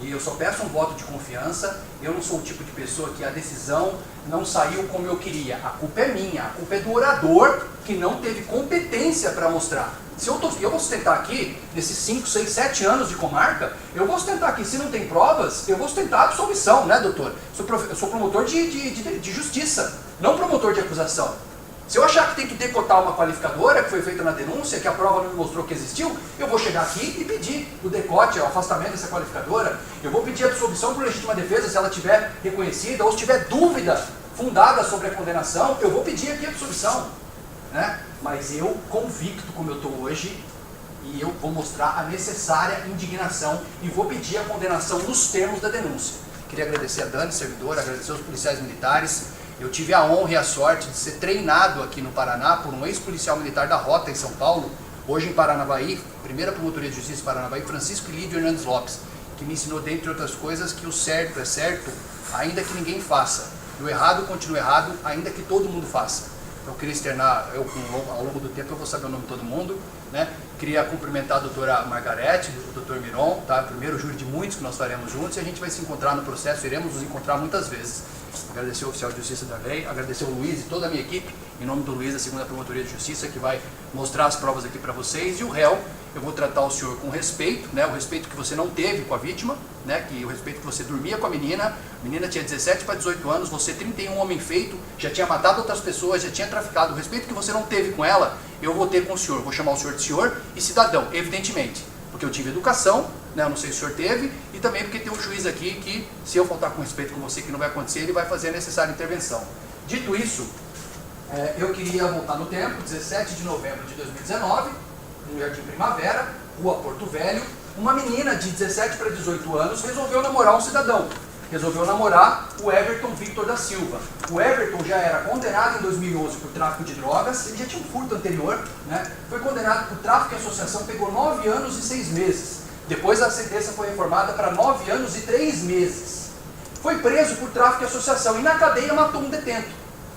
E eu só peço um voto de confiança. Eu não sou o tipo de pessoa que a decisão não saiu como eu queria. A culpa é minha, a culpa é do orador que não teve competência para mostrar. Se eu vou sustentar aqui, nesses 5, 6, 7 anos de comarca, eu vou sustentar aqui, se não tem provas, eu vou sustentar a absolvição, né, doutor? Eu sou promotor de justiça, não promotor de acusação. Se eu achar que tem que decotar uma qualificadora que foi feita na denúncia, que a prova não me mostrou que existiu, eu vou chegar aqui e pedir o decote, o afastamento dessa qualificadora. Eu vou pedir a absolvição por legítima defesa se ela tiver reconhecida, ou se tiver dúvida fundada sobre a condenação, eu vou pedir aqui a absolvição, né? Mas eu, convicto como eu estou hoje, e eu vou mostrar a necessária indignação e vou pedir a condenação nos termos da denúncia. Queria agradecer a Dani, servidora, agradecer aos policiais militares. Eu tive a honra e a sorte de ser treinado aqui no Paraná por um ex-policial militar da Rota em São Paulo, hoje em Paranavaí, primeira promotoria de justiça de Paranavaí, Francisco Lídio Hernandes Lopes, que me ensinou, dentre outras coisas, que o certo é certo, ainda que ninguém faça. E o errado continua errado, ainda que todo mundo faça. Eu queria externar, ao longo do tempo eu vou saber o nome de todo mundo, né? Queria cumprimentar a doutora Margarete, o doutor Miron, tá? Primeiro júri de muitos que nós faremos juntos, e a gente vai se encontrar no processo, iremos nos encontrar muitas vezes. Agradecer ao oficial de justiça da lei, agradecer ao Luiz e toda a minha equipe, em nome do Luiz, da segunda promotoria de justiça, que vai mostrar as provas aqui para vocês. E o réu, eu vou tratar o senhor com respeito, né? O respeito que você não teve com a vítima, né? Que o respeito que você dormia com a menina tinha 17 para 18 anos, você 31, homem feito, já tinha matado outras pessoas, já tinha traficado. O respeito que você não teve com ela, eu vou ter com o senhor. Vou chamar o senhor de senhor e cidadão, evidentemente. Porque eu tive educação, né? Eu não sei se o senhor teve, e também porque tem um juiz aqui que, se eu faltar com respeito com você, que não vai acontecer, ele vai fazer a necessária intervenção. Dito isso, eu queria voltar no tempo, 17 de novembro de 2019, no Jardim Primavera, Rua Porto Velho, uma menina de 17 para 18 anos resolveu namorar um cidadão. Resolveu namorar o Everton Victor da Silva. O Everton já era condenado em 2011 por tráfico de drogas, ele já tinha um furto anterior, né? Foi condenado por tráfico e associação, pegou 9 anos e 6 meses. Depois a sentença foi reformada para 9 anos e 3 meses. Foi preso por tráfico e associação e na cadeia matou um detento.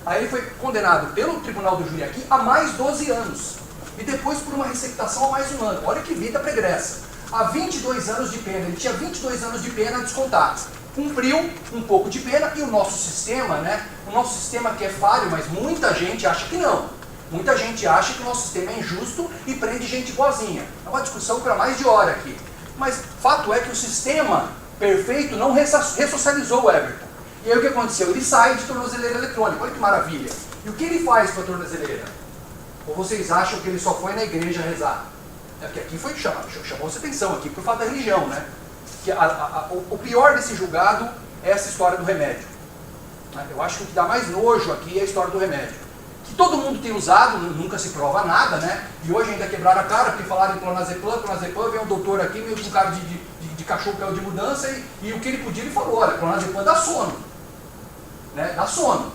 Aí ele foi condenado pelo Tribunal do Júri aqui a mais 12 anos. E depois por uma receptação a mais 1 ano. Olha que vida pregressa. Há 22 anos de pena, ele tinha 22 anos de pena a descontar. Cumpriu um pouco de pena e o nosso sistema, né? O nosso sistema que é falho, mas muita gente acha que não. Muita gente acha que o nosso sistema é injusto e prende gente boazinha. É uma discussão para mais de hora aqui. Mas fato é que o sistema perfeito não ressocializou o Everton. E aí o que aconteceu? Ele sai de tornozeleira eletrônica. Olha que maravilha. E o que ele faz com a tornozeleira? Ou vocês acham que ele só foi na igreja rezar? É porque aqui chamou-se atenção aqui por fato da religião, né? Que o pior desse julgado é essa história do remédio. Eu acho que o que dá mais nojo aqui é a história do remédio. Que todo mundo tem usado, nunca se prova nada, né? E hoje ainda quebraram a cara, porque falaram em clonazepam, vem um doutor aqui, meio com cara de cachorro caiu de mudança, e o que ele podia, ele falou, olha, clonazepam dá sono. Né? Dá sono.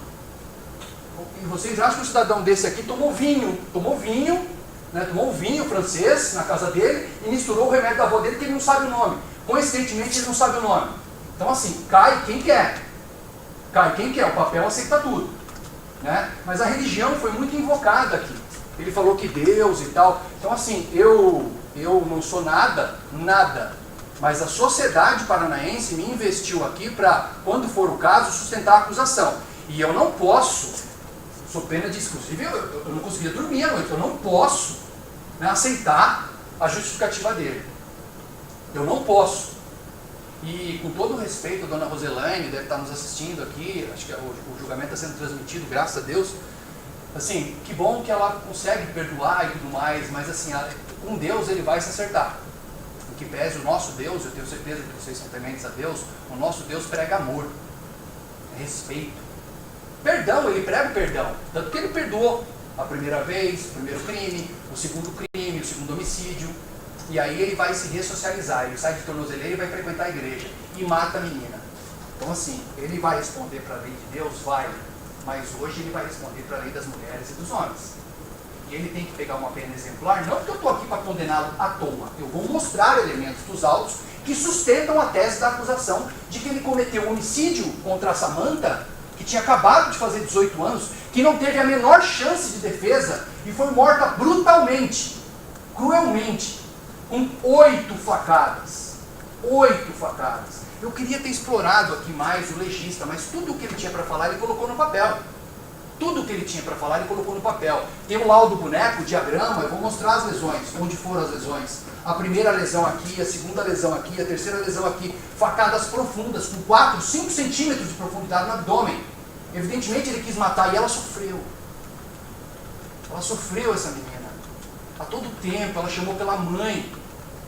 E vocês acham que o cidadão desse aqui tomou vinho, né? Tomou um vinho francês na casa dele e misturou o remédio da avó dele que ele não sabe o nome. Coincidentemente ele não sabe o nome. Então assim, cai quem quer. Cai quem quer, o papel aceita tudo. Né? Mas a religião foi muito invocada aqui. Ele falou que Deus e tal. Então assim, eu não sou nada. Mas a sociedade paranaense me investiu aqui para, quando for o caso, sustentar a acusação. E eu não posso, sou pena de exclusive, eu não conseguia dormir à noite, eu não posso, né, aceitar a justificativa dele. Eu não posso. E com todo o respeito, a dona Roselaine deve estar nos assistindo aqui, acho que o julgamento está sendo transmitido, graças a Deus. Assim, que bom que ela consegue perdoar e tudo mais, mas assim, com Deus ele vai se acertar. O que pese o nosso Deus, eu tenho certeza que vocês são tementes a Deus, o nosso Deus prega amor, respeito. Perdão, ele prega o perdão. Tanto que ele perdoou a primeira vez, o primeiro crime, o segundo homicídio. E aí ele vai se ressocializar, ele sai de tornozeleira e vai frequentar a igreja. E mata a menina. Então assim, ele vai responder para a lei de Deus? Vai. Mas hoje ele vai responder para a lei das mulheres e dos homens. E ele tem que pegar uma pena exemplar, não porque eu estou aqui para condená-lo à toa. Eu vou mostrar elementos dos autos que sustentam a tese da acusação de que ele cometeu homicídio contra a Samantha, que tinha acabado de fazer 18 anos, que não teve a menor chance de defesa e foi morta brutalmente, cruelmente, com 8 facadas. 8 facadas. Eu queria ter explorado aqui mais o legista, mas tudo o que ele tinha para falar ele colocou no papel. Tudo o que ele tinha para falar ele colocou no papel. Tem o laudo do boneco, o diagrama, eu vou mostrar as lesões, onde foram as lesões. A primeira lesão aqui, a segunda lesão aqui, a terceira lesão aqui. Facadas profundas, com 4, 5 centímetros de profundidade no abdômen. Evidentemente ele quis matar e ela sofreu. Ela sofreu, essa menina. A todo tempo, ela chamou pela mãe.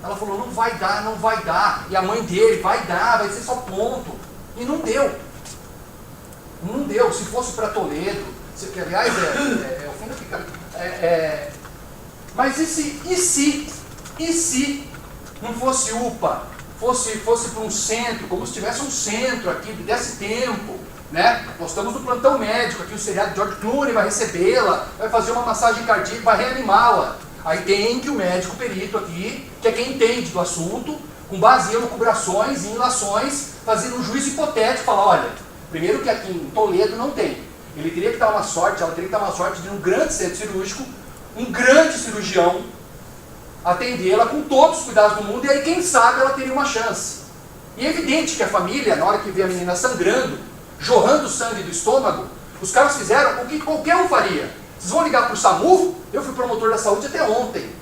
Ela falou, não vai dar, não vai dar. E a mãe dele, vai dar, vai ser só ponto. E não deu. Não deu. Se fosse para Toledo, que aliás é o fim da picada. Mas e se não fosse UPA, fosse para um centro, como se tivesse um centro aqui, desse tempo, né? Nós estamos no plantão médico aqui, o seriado George Clooney vai recebê-la, vai fazer uma massagem cardíaca, vai reanimá-la. Aí tem que o médico perito aqui, que é quem entende do assunto, com base em elucubrações e ilações, fazendo um juízo hipotético, falar, olha, primeiro que aqui em Toledo não tem. Ele teria que dar uma sorte, ela teria que dar uma sorte de um grande centro cirúrgico, um grande cirurgião, atendê-la com todos os cuidados do mundo, e aí quem sabe ela teria uma chance. E é evidente que a família, na hora que vê a menina sangrando, jorrando sangue do estômago, os caras fizeram o que qualquer um faria. Vocês vão ligar para o SAMU? Eu fui promotor da saúde até ontem.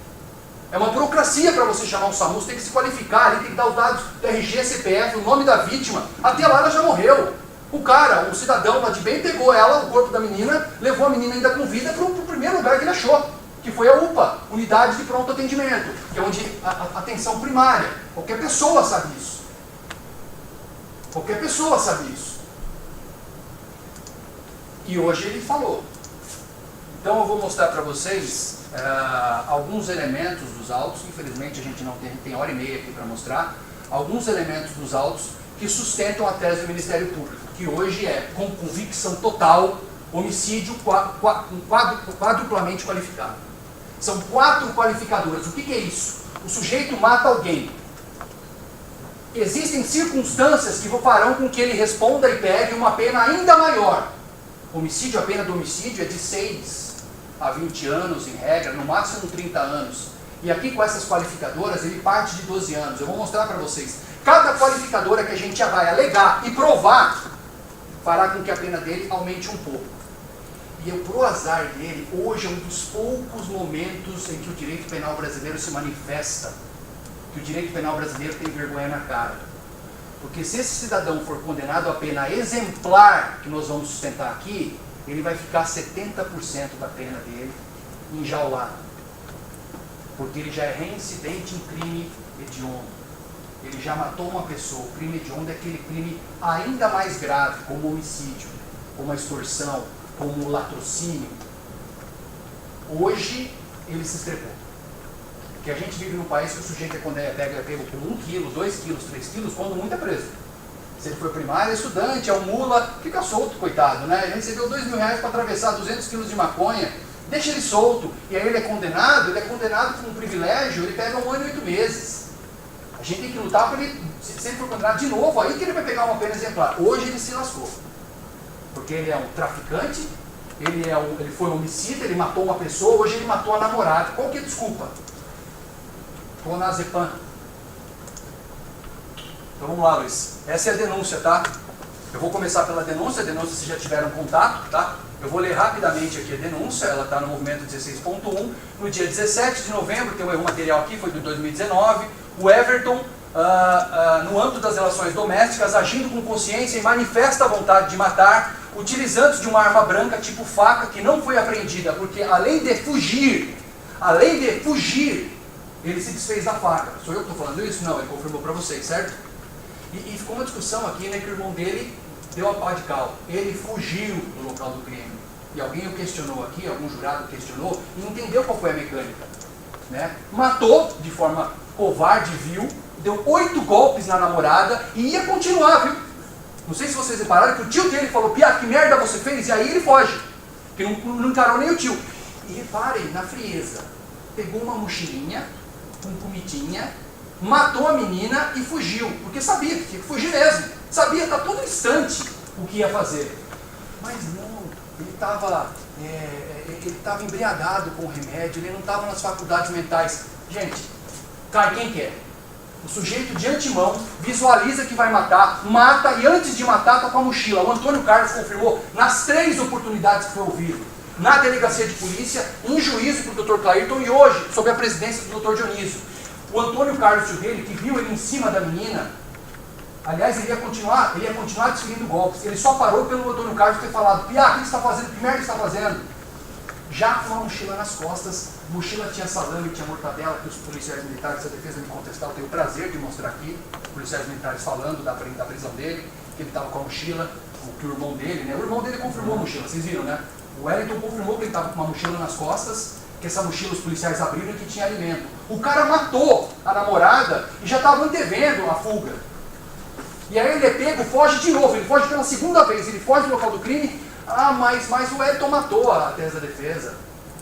É uma burocracia para você chamar um SAMU, você tem que se qualificar, tem que dar os dados do RG, CPF, o nome da vítima. Até lá ela já morreu. O cara, um cidadão lá de bem, pegou ela, o corpo da menina, levou a menina ainda com vida para o primeiro lugar que ele achou, que foi a UPA, Unidade de Pronto Atendimento, que é onde a atenção primária. Qualquer pessoa sabe isso. Qualquer pessoa sabe isso. E hoje ele falou. Então eu vou mostrar para vocês alguns elementos dos autos. Infelizmente a gente não tem hora e meia aqui para mostrar. Alguns elementos dos autos que sustentam a tese do Ministério Público, que hoje é, com convicção total, homicídio quadruplamente qualificado. São 4 qualificadoras. O que é isso? O sujeito mata alguém. Existem circunstâncias que farão com que ele responda e pegue uma pena ainda maior. Homicídio, a pena do homicídio é de 6 a 20 anos, em regra, no máximo 30 anos. E aqui com essas qualificadoras, ele parte de 12 anos. Eu vou mostrar para vocês. Cada qualificadora que a gente vai alegar e provar, fará com que a pena dele aumente um pouco. E pro azar dele, hoje é um dos poucos momentos em que o direito penal brasileiro se manifesta. Que o direito penal brasileiro tem vergonha na cara. Porque se esse cidadão for condenado a pena exemplar, que nós vamos sustentar aqui, ele vai ficar 70% da pena dele enjaulado. Porque ele já é reincidente em crime hediondo. Ele já matou uma pessoa. O crime hediondo é aquele crime ainda mais grave, como homicídio, como a extorsão, como o latrocínio. Hoje, ele se estrepou. Porque a gente vive num país que o sujeito é pego com 1 quilo, 2 quilos, 3 quilos, quando muito é preso. Se ele for primário, é estudante, é um mula, fica solto, coitado, né? Ele recebeu R$2.000 para atravessar 200 quilos de maconha, deixa ele solto, e aí ele é condenado com um privilégio, ele pega 1 ano e 8 meses. A gente tem que lutar para ele, se ele for condenado de novo, aí que ele vai pegar uma pena exemplar. Hoje ele se lascou. Porque ele é um traficante, ele foi um homicida, ele matou uma pessoa, hoje ele matou a namorada. Qual que é a desculpa? Clonazepam. Então vamos lá, Luiz. Essa é a denúncia, tá? Eu vou começar pela denúncia, vocês já tiveram contato, tá? Eu vou ler rapidamente aqui a denúncia, ela está no movimento 16.1. No dia 17 de novembro, tem um erro material aqui, foi de 2019, o Everton, no âmbito das relações domésticas, agindo com consciência e manifesta a vontade de matar, utilizando-se de uma arma branca tipo faca, que não foi apreendida, porque além de fugir, ele se desfez da faca. Sou eu que estou falando isso? Não, ele confirmou para vocês, certo? E ficou uma discussão aqui, né, que o irmão dele deu a pá de cal. Ele fugiu do local do crime. E alguém o questionou aqui, algum jurado questionou, e entendeu qual foi a mecânica. Né? Matou de forma covarde, vil, deu 8 golpes na namorada e ia continuar, viu? Não sei se vocês repararam que o tio dele falou, Pia, que merda você fez? E aí ele foge. Que não encarou nem o tio. E reparem, na frieza, pegou uma mochilinha, com comidinha, matou a menina e fugiu. Porque sabia que tinha que fugir mesmo. Sabia, tá todo instante o que ia fazer. Mas não, ele estava embriagado com o remédio, ele não estava nas faculdades mentais. Gente, cai quem quer. O sujeito de antemão visualiza que vai matar, mata e antes de matar está com a mochila. O Antônio Carlos confirmou nas 3 oportunidades que foi ouvido. Na delegacia de polícia, em juízo para o Dr. Clairton e hoje, sob a presidência do Dr. Dionísio. O Antônio Carlos, tio dele, que viu ele em cima da menina, aliás, ele ia continuar desferindo golpes. Ele só parou pelo Antônio Carlos ter falado, Pia, o que você está fazendo? Que merda você está fazendo? Já com uma mochila nas costas, a mochila tinha salame, tinha mortadela, que os policiais militares da defesa me contestaram, eu tenho o prazer de mostrar aqui, os policiais militares falando da prisão dele, que ele estava com a mochila, que o irmão dele, né? O irmão dele confirmou a mochila, vocês viram, né? O Wellington confirmou que ele estava com uma mochila nas costas, que essa mochila os policiais abriram e que tinha alimento. O cara matou a namorada e já estava antevendo a fuga. E aí ele é pego, foge de novo, ele foge pela segunda vez, ele foge do local do crime. Ah, mas o Wellington matou a tese da defesa.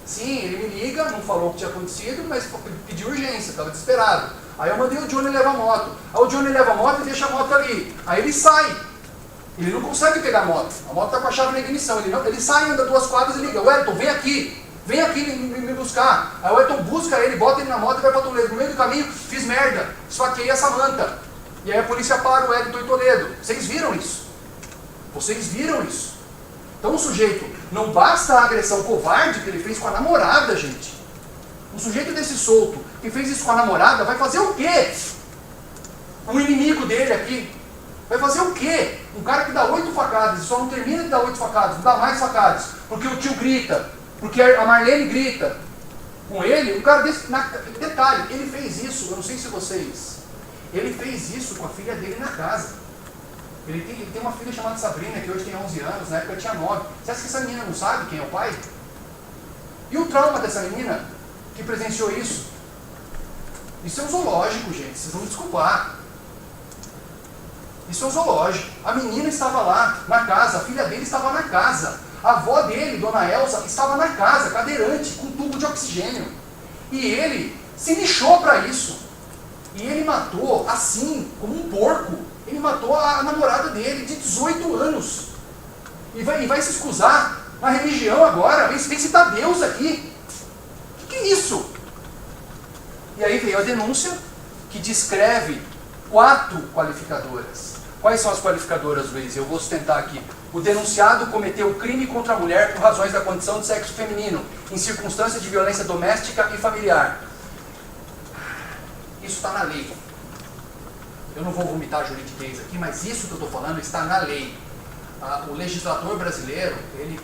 Sim, ele me liga, não falou o que tinha acontecido, mas pediu urgência, estava desesperado. Aí eu mandei o Johnny levar a moto. Aí o Johnny leva a moto e deixa a moto ali. Aí ele sai. Ele não consegue pegar a moto está com a chave na ignição. Ele sai, anda 2 quadras e liga, Wellington, vem aqui me buscar. Aí o Wellington busca ele, bota ele na moto e vai para Toledo. No meio do caminho, fiz merda, esfaqueei a Samanta. E aí a polícia para o Wellington em Toledo. Vocês viram isso? Vocês viram isso? Então o sujeito, não basta a agressão covarde que ele fez com a namorada, gente. Um sujeito desse solto, que fez isso com a namorada, vai fazer o quê? Um inimigo dele aqui, vai fazer o quê? Um cara que dá 8 facadas, e só não termina de dar 8 facadas, não dá mais facadas, porque o tio grita, porque a Marlene grita. Com ele, um cara desse, detalhe, ele fez isso, eu não sei se vocês, ele fez isso com a filha dele na casa. Ele tem uma filha chamada Sabrina, que hoje tem 11 anos, na época tinha 9. Você acha que essa menina não sabe quem é o pai? E o trauma dessa menina que presenciou isso? Isso é um zoológico, gente, vocês vão me desculpar. Isso é um zoológico. A menina estava lá, na casa, a filha dele estava na casa. A avó dele, Dona Elsa, estava na casa, cadeirante, com tubo de oxigênio. E ele se lixou para isso. E ele matou, assim, como um porco. Ele matou a namorada dele, de 18 anos. E vai se excusar na religião agora. Vem citar Deus aqui. O que é isso? E aí veio a denúncia que descreve 4 qualificadoras. Quais são as qualificadoras, Luiz? Eu vou sustentar aqui. O denunciado cometeu crime contra a mulher por razões da condição de sexo feminino, em circunstâncias de violência doméstica e familiar. Isso está na lei. Eu não vou vomitar juridiquês aqui, mas isso que eu estou falando está na lei. O legislador brasileiro, ele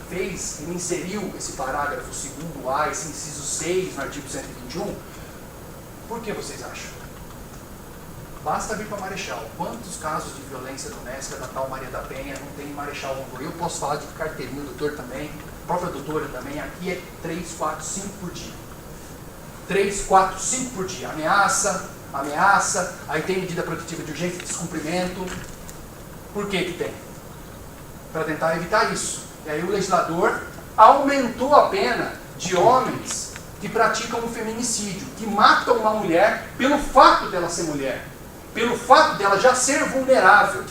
inseriu esse parágrafo 2º-A, esse inciso 6 no artigo 121. Por que vocês acham? Basta vir para Marechal. Quantos casos de violência doméstica da tal Maria da Penha não tem em Marechal Rondon? Eu posso falar de carteirinha, o doutor também, a própria doutora também. Aqui é 3, 4, 5 por dia. 3, 4, 5 por dia. Ameaça, aí tem medida protetiva de urgência e descumprimento. Por que tem? Para tentar evitar isso. E aí o legislador aumentou a pena de homens que praticam o feminicídio, que matam uma mulher pelo fato dela ser mulher, pelo fato dela já ser vulnerável.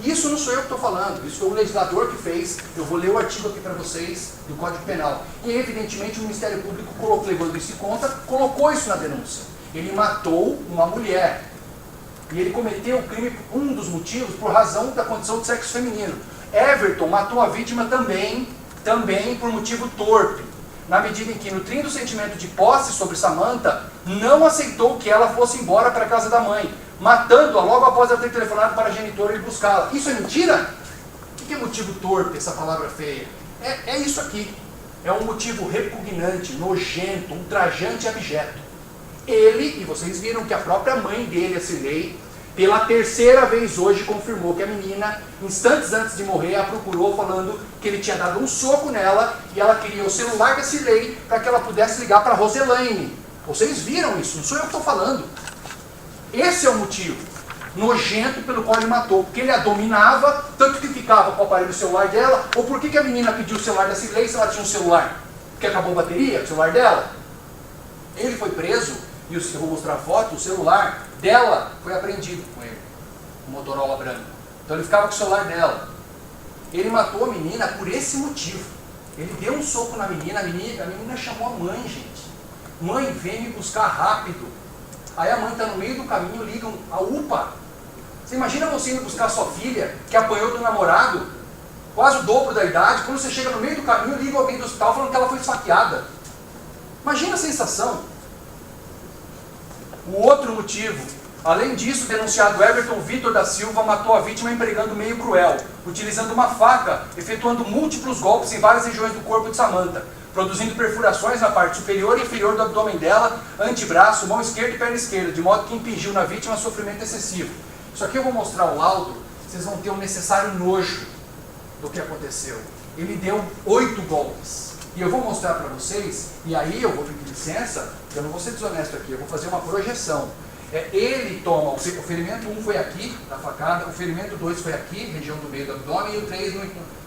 Isso não sou eu que estou falando, isso foi o legislador que fez. Eu vou ler o artigo aqui para vocês do Código Penal. E evidentemente o Ministério Público, levando isso em conta, colocou isso na denúncia. Ele matou uma mulher. E ele cometeu o crime, um dos motivos, por razão da condição de sexo feminino. Everton matou a vítima também por motivo torpe, na medida em que, nutrindo o sentimento de posse sobre Samanta, não aceitou que ela fosse embora para a casa da mãe, matando-a logo após ela ter telefonado para a genitora e buscá-la. Isso é mentira? O que é motivo torpe, essa palavra feia? É isso aqui. É um motivo repugnante, nojento, ultrajante e abjeto. Ele, e vocês viram que a própria mãe dele, a Cirlei, Pela terceira vez hoje confirmou que a menina, instantes antes de morrer, a procurou falando que ele tinha dado um soco nela e ela queria o celular da Cirlei para que ela pudesse ligar para a Roselaine. Vocês viram isso, não sou eu que estou falando. Esse é o motivo nojento pelo qual ele matou, porque ele a dominava, tanto que ficava com o aparelho celular dela. Ou por que a menina pediu o celular da Cirlei se ela tinha um celular? Porque acabou a bateria, o celular dela? Ele foi preso, e eu vou mostrar a foto, o celular dela foi apreendido com ele, o Motorola branco. Então ele ficava com o celular dela. Ele matou a menina por esse motivo. Ele deu um soco na menina, a menina chamou a mãe, gente. Mãe, vem me buscar rápido. Aí a mãe está no meio do caminho, ligam a UPA. Você imagina você indo buscar sua filha, que apanhou do namorado, quase o dobro da idade, quando você chega no meio do caminho, liga alguém do hospital falando que ela foi esfaqueada. Imagina a sensação. O outro motivo, além disso, o denunciado Everton Vitor da Silva matou a vítima empregando meio cruel, utilizando uma faca, efetuando múltiplos golpes em várias regiões do corpo de Samantha, produzindo perfurações na parte superior e inferior do abdômen dela, antebraço, mão esquerda e perna esquerda, de modo que impingiu na vítima sofrimento excessivo. Isso aqui eu vou mostrar o laudo, vocês vão ter o necessário nojo do que aconteceu. Ele deu 8 golpes. E eu vou mostrar para vocês, e aí eu vou pedir licença, eu não vou ser desonesto aqui, eu vou fazer uma projeção. Ele toma, o ferimento 1 foi aqui, da facada, o ferimento 2 foi aqui, região do meio do abdômen, e o 3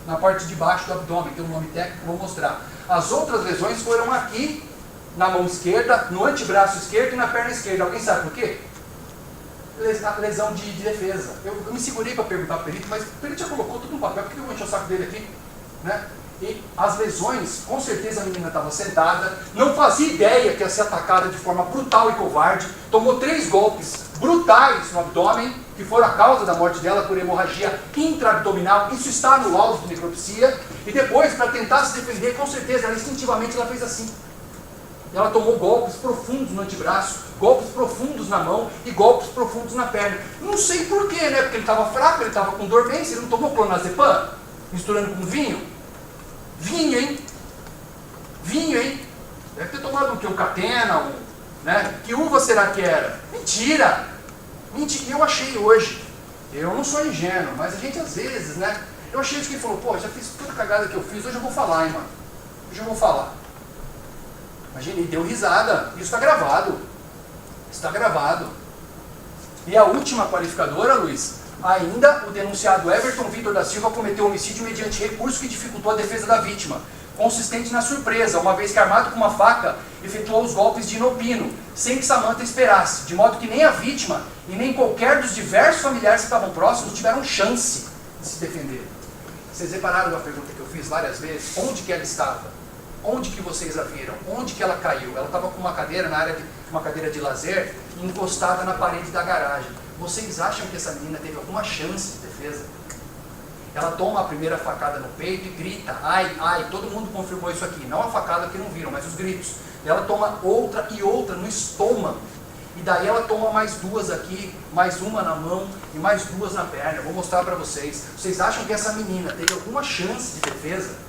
na parte de baixo do abdômen, tem um nome técnico que eu vou mostrar. As outras lesões foram aqui, na mão esquerda, no antebraço esquerdo e na perna esquerda. Alguém sabe por quê? Lesão de defesa. Eu me segurei para perguntar para o perito, mas o perito já colocou tudo no papel, por que eu vou encher o saco dele aqui? Né? E as lesões, com certeza a menina estava sentada, não fazia ideia que ia ser atacada de forma brutal e covarde, tomou 3 golpes brutais no abdômen, que foram a causa da morte dela por hemorragia intraabdominal. Isso está no laudo de necropsia. E depois, para tentar se defender, com certeza, ela instintivamente ela fez assim. Ela tomou golpes profundos no antebraço, golpes profundos na mão e golpes profundos na perna. Não sei porquê, né? Porque ele estava fraco, ele estava com dormência, ele não tomou clonazepam, misturando com vinho. Vinho, hein? Vinho, hein? Deve ter tomado o quê? Um catena, né? Que uva será que era? Mentira! Mentira! Eu achei hoje. Eu não sou ingênuo, mas a gente às vezes, né? Eu achei que ele falou, pô, já fiz toda a cagada que eu fiz, hoje eu vou falar, hein, mano? Hoje eu vou falar. Imagina, ele deu risada. Isso está gravado. Está gravado. E a última qualificadora, Luiz, ainda o denunciado Everton Vitor da Silva cometeu homicídio mediante recurso que dificultou a defesa da vítima, consistente na surpresa, uma vez que armado com uma faca, efetuou os golpes de inopino, sem que Samantha esperasse, de modo que nem a vítima e nem qualquer dos diversos familiares que estavam próximos tiveram chance de se defender. Vocês repararam na pergunta que eu fiz várias vezes? Onde que ela estava? Onde que vocês a viram? Onde que ela caiu? Ela estava com uma cadeira uma cadeira de lazer, encostada na parede da garagem. Vocês acham que essa menina teve alguma chance de defesa? Ela toma a primeira facada no peito e grita, ai, ai, todo mundo confirmou isso aqui. Não a facada que não viram, mas os gritos. Ela toma outra e outra no estômago. E daí ela toma mais 2 aqui, mais uma na mão e mais 2 na perna. Eu vou mostrar para vocês. Vocês acham que essa menina teve alguma chance de defesa?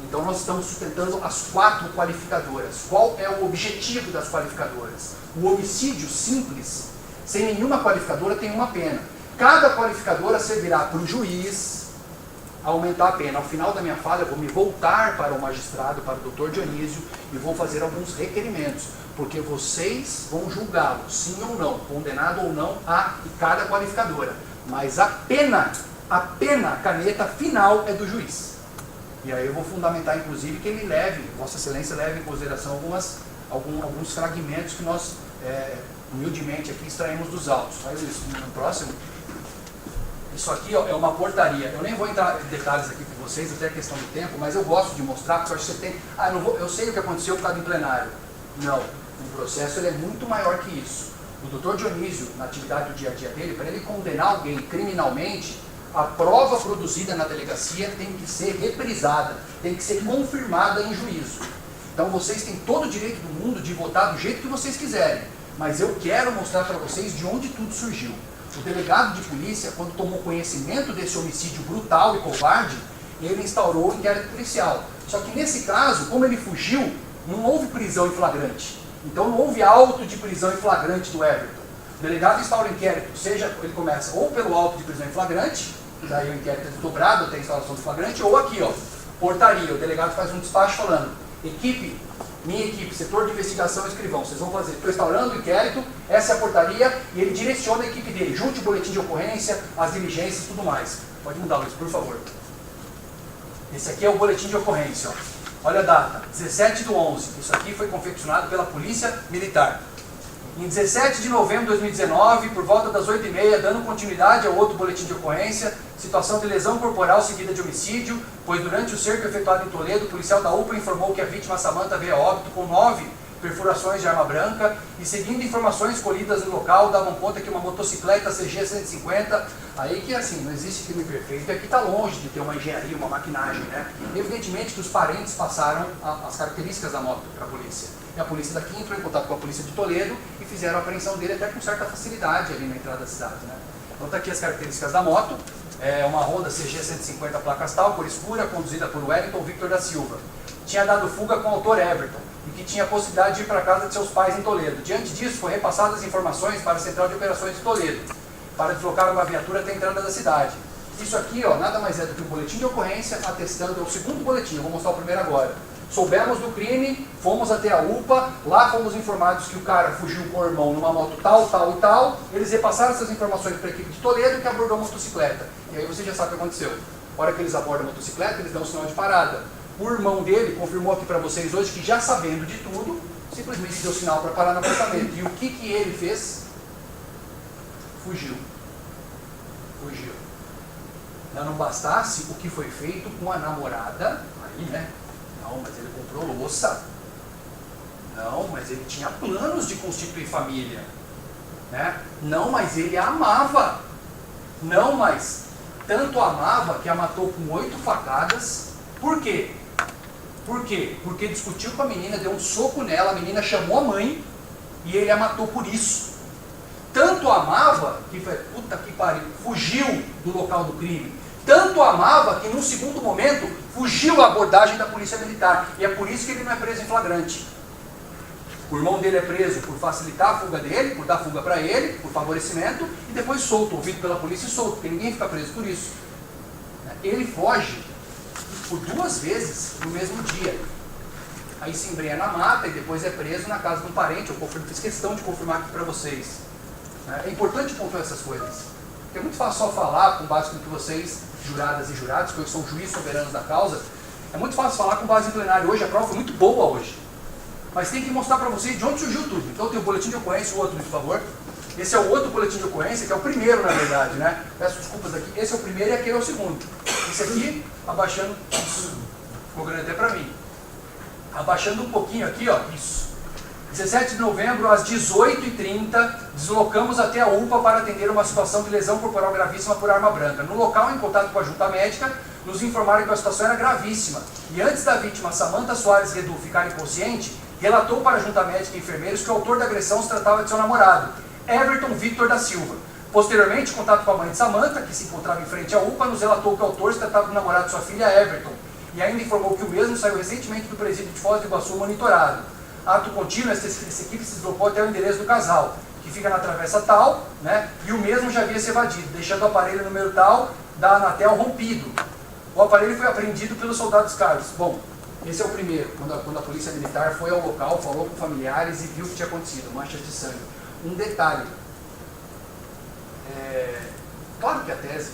Então nós estamos sustentando as 4 qualificadoras. Qual é o objetivo das qualificadoras? O homicídio simples, sem nenhuma qualificadora, tem uma pena. Cada qualificadora servirá para o juiz aumentar a pena. Ao final da minha fala, eu vou me voltar para o magistrado, para o Dr. Dionísio, e vou fazer alguns requerimentos, porque vocês vão julgá-lo, sim ou não, condenado ou não, a cada qualificadora. Mas a pena, a caneta final é do juiz. E aí eu vou fundamentar, inclusive, que ele leve, Vossa Excelência leve em consideração alguns fragmentos que nós, humildemente, aqui extraímos dos autos. Faz isso no próximo. Isso aqui ó, é uma portaria. Eu nem vou entrar em detalhes aqui com vocês, até a questão do tempo, mas eu gosto de mostrar, porque eu acho que você tem... eu sei o que aconteceu por causa do plenário. Não, o processo ele é muito maior que isso. O Dr. Dionísio, na atividade do dia a dia dele, para ele condenar alguém criminalmente, a prova produzida na delegacia tem que ser reprisada, tem que ser confirmada em juízo. Então vocês têm todo o direito do mundo de votar do jeito que vocês quiserem, mas eu quero mostrar para vocês de onde tudo surgiu. O delegado de polícia, quando tomou conhecimento desse homicídio brutal e covarde, ele instaurou o inquérito policial. Só que nesse caso, como ele fugiu, não houve prisão em flagrante. Então não houve auto de prisão em flagrante do Everton. O delegado instaura o inquérito, seja ele começa ou pelo auto de prisão em flagrante, daí o inquérito é desdobrado até a instalação do flagrante, ou aqui, ó, portaria, o delegado faz um despacho falando, equipe, minha equipe, setor de investigação e escrivão, vocês vão fazer, estou instaurando o inquérito, essa é a portaria, e ele direciona a equipe dele, junte o boletim de ocorrência, as diligências e tudo mais. Pode mudar, Luiz, por favor. Esse aqui é o boletim de ocorrência, ó. Olha a data, 17/11, isso aqui foi confeccionado pela Polícia Militar. Em 17 de novembro de 2019, por volta das 8h30, dando continuidade ao outro boletim de ocorrência, situação de lesão corporal seguida de homicídio, pois durante o cerco efetuado em Toledo, o policial da UPA informou que a vítima Samanta veio a óbito com 9 perfurações de arma branca e, seguindo informações colhidas no local, davam conta que uma motocicleta CG 150, aí que assim, não existe crime perfeito, aqui está longe de ter uma engenharia, uma maquinagem, né? Evidentemente que os parentes passaram as características da moto para a polícia. E a polícia daqui entrou em contato com a polícia de Toledo e fizeram a apreensão dele até com certa facilidade ali na entrada da cidade, né? Então está aqui as características da moto, é uma Honda CG 150 placas tal, cor escura, conduzida por Wellington Victor da Silva. Tinha dado fuga com o autor Everton e que tinha a possibilidade de ir para a casa de seus pais em Toledo. Diante disso, foi repassadas as informações para a Central de Operações de Toledo, para deslocar uma viatura até a entrada da cidade. Isso aqui, ó, nada mais é do que um boletim de ocorrência atestando, é o segundo boletim, eu vou mostrar o primeiro agora. Soubemos do crime, fomos até a UPA, lá fomos informados que o cara fugiu com o irmão numa moto tal, tal e tal, eles repassaram essas informações para a equipe de Toledo que abordou a motocicleta. E aí você já sabe o que aconteceu. A hora que eles abordam a motocicleta, eles dão um sinal de parada. O irmão dele confirmou aqui para vocês hoje que, já sabendo de tudo, simplesmente deu sinal para parar no apartamento. E o que ele fez? Fugiu. Fugiu. Não bastasse o que foi feito com a namorada, aí, né? Não, mas ele comprou louça. Não, mas ele tinha planos de constituir família. Né? Não, mas ele a amava. Não, mas tanto amava que a matou com 8 facadas. Por quê? Por quê? Porque discutiu com a menina, deu um soco nela, a menina chamou a mãe e ele a matou por isso. Tanto amava que foi, puta que pariu, fugiu do local do crime. Tanto amava que, num segundo momento, fugiu à abordagem da polícia militar. E é por isso que ele não é preso em flagrante. O irmão dele é preso por facilitar a fuga dele, por dar fuga para ele, por favorecimento, e depois solto, ouvido pela polícia e solto, porque ninguém fica preso por isso. Ele foge por 2 vezes no mesmo dia. Aí se embrenha na mata e depois é preso na casa de um parente. Eu fiz questão de confirmar aqui para vocês. É importante pontuar essas coisas. Porque é muito fácil só falar com base no que vocês, juradas e jurados, que hoje são juízes soberanos da causa, é muito fácil falar com base em plenário. Hoje a prova foi muito boa hoje. Mas tem que mostrar para vocês de onde surgiu tudo. Então tem o boletim de ocorrência, o outro, por favor. Esse é o outro boletim de ocorrência, que é o primeiro, na verdade, né? Peço desculpas aqui. Esse é o primeiro e aquele é o segundo. Esse aqui, abaixando, isso, ficou grande até para mim. Abaixando um pouquinho aqui, ó, isso. 17 de novembro, às 18h30, deslocamos até a UPA para atender uma situação de lesão corporal gravíssima por arma branca. No local, em contato com a junta médica, nos informaram que a situação era gravíssima. E antes da vítima, Samanta Soares Redu, ficar inconsciente, relatou para a junta médica e enfermeiros que o autor da agressão se tratava de seu namorado, Everton Victor da Silva. Posteriormente, em contato com a mãe de Samanta, que se encontrava em frente à UPA, nos relatou que o autor se tratava do namorado de sua filha, Everton, e ainda informou que o mesmo saiu recentemente do presídio de Foz do Iguaçu monitorado. Ato contínuo, essa equipe se deslocou até o endereço do casal, que fica na travessa tal, né, e o mesmo já havia se evadido, deixando o aparelho número tal da Anatel rompido. O aparelho foi apreendido pelos soldados Carlos. Bom, esse é o primeiro, quando a polícia militar foi ao local, falou com familiares e viu o que tinha acontecido, manchas de sangue. Um detalhe, claro que a tese,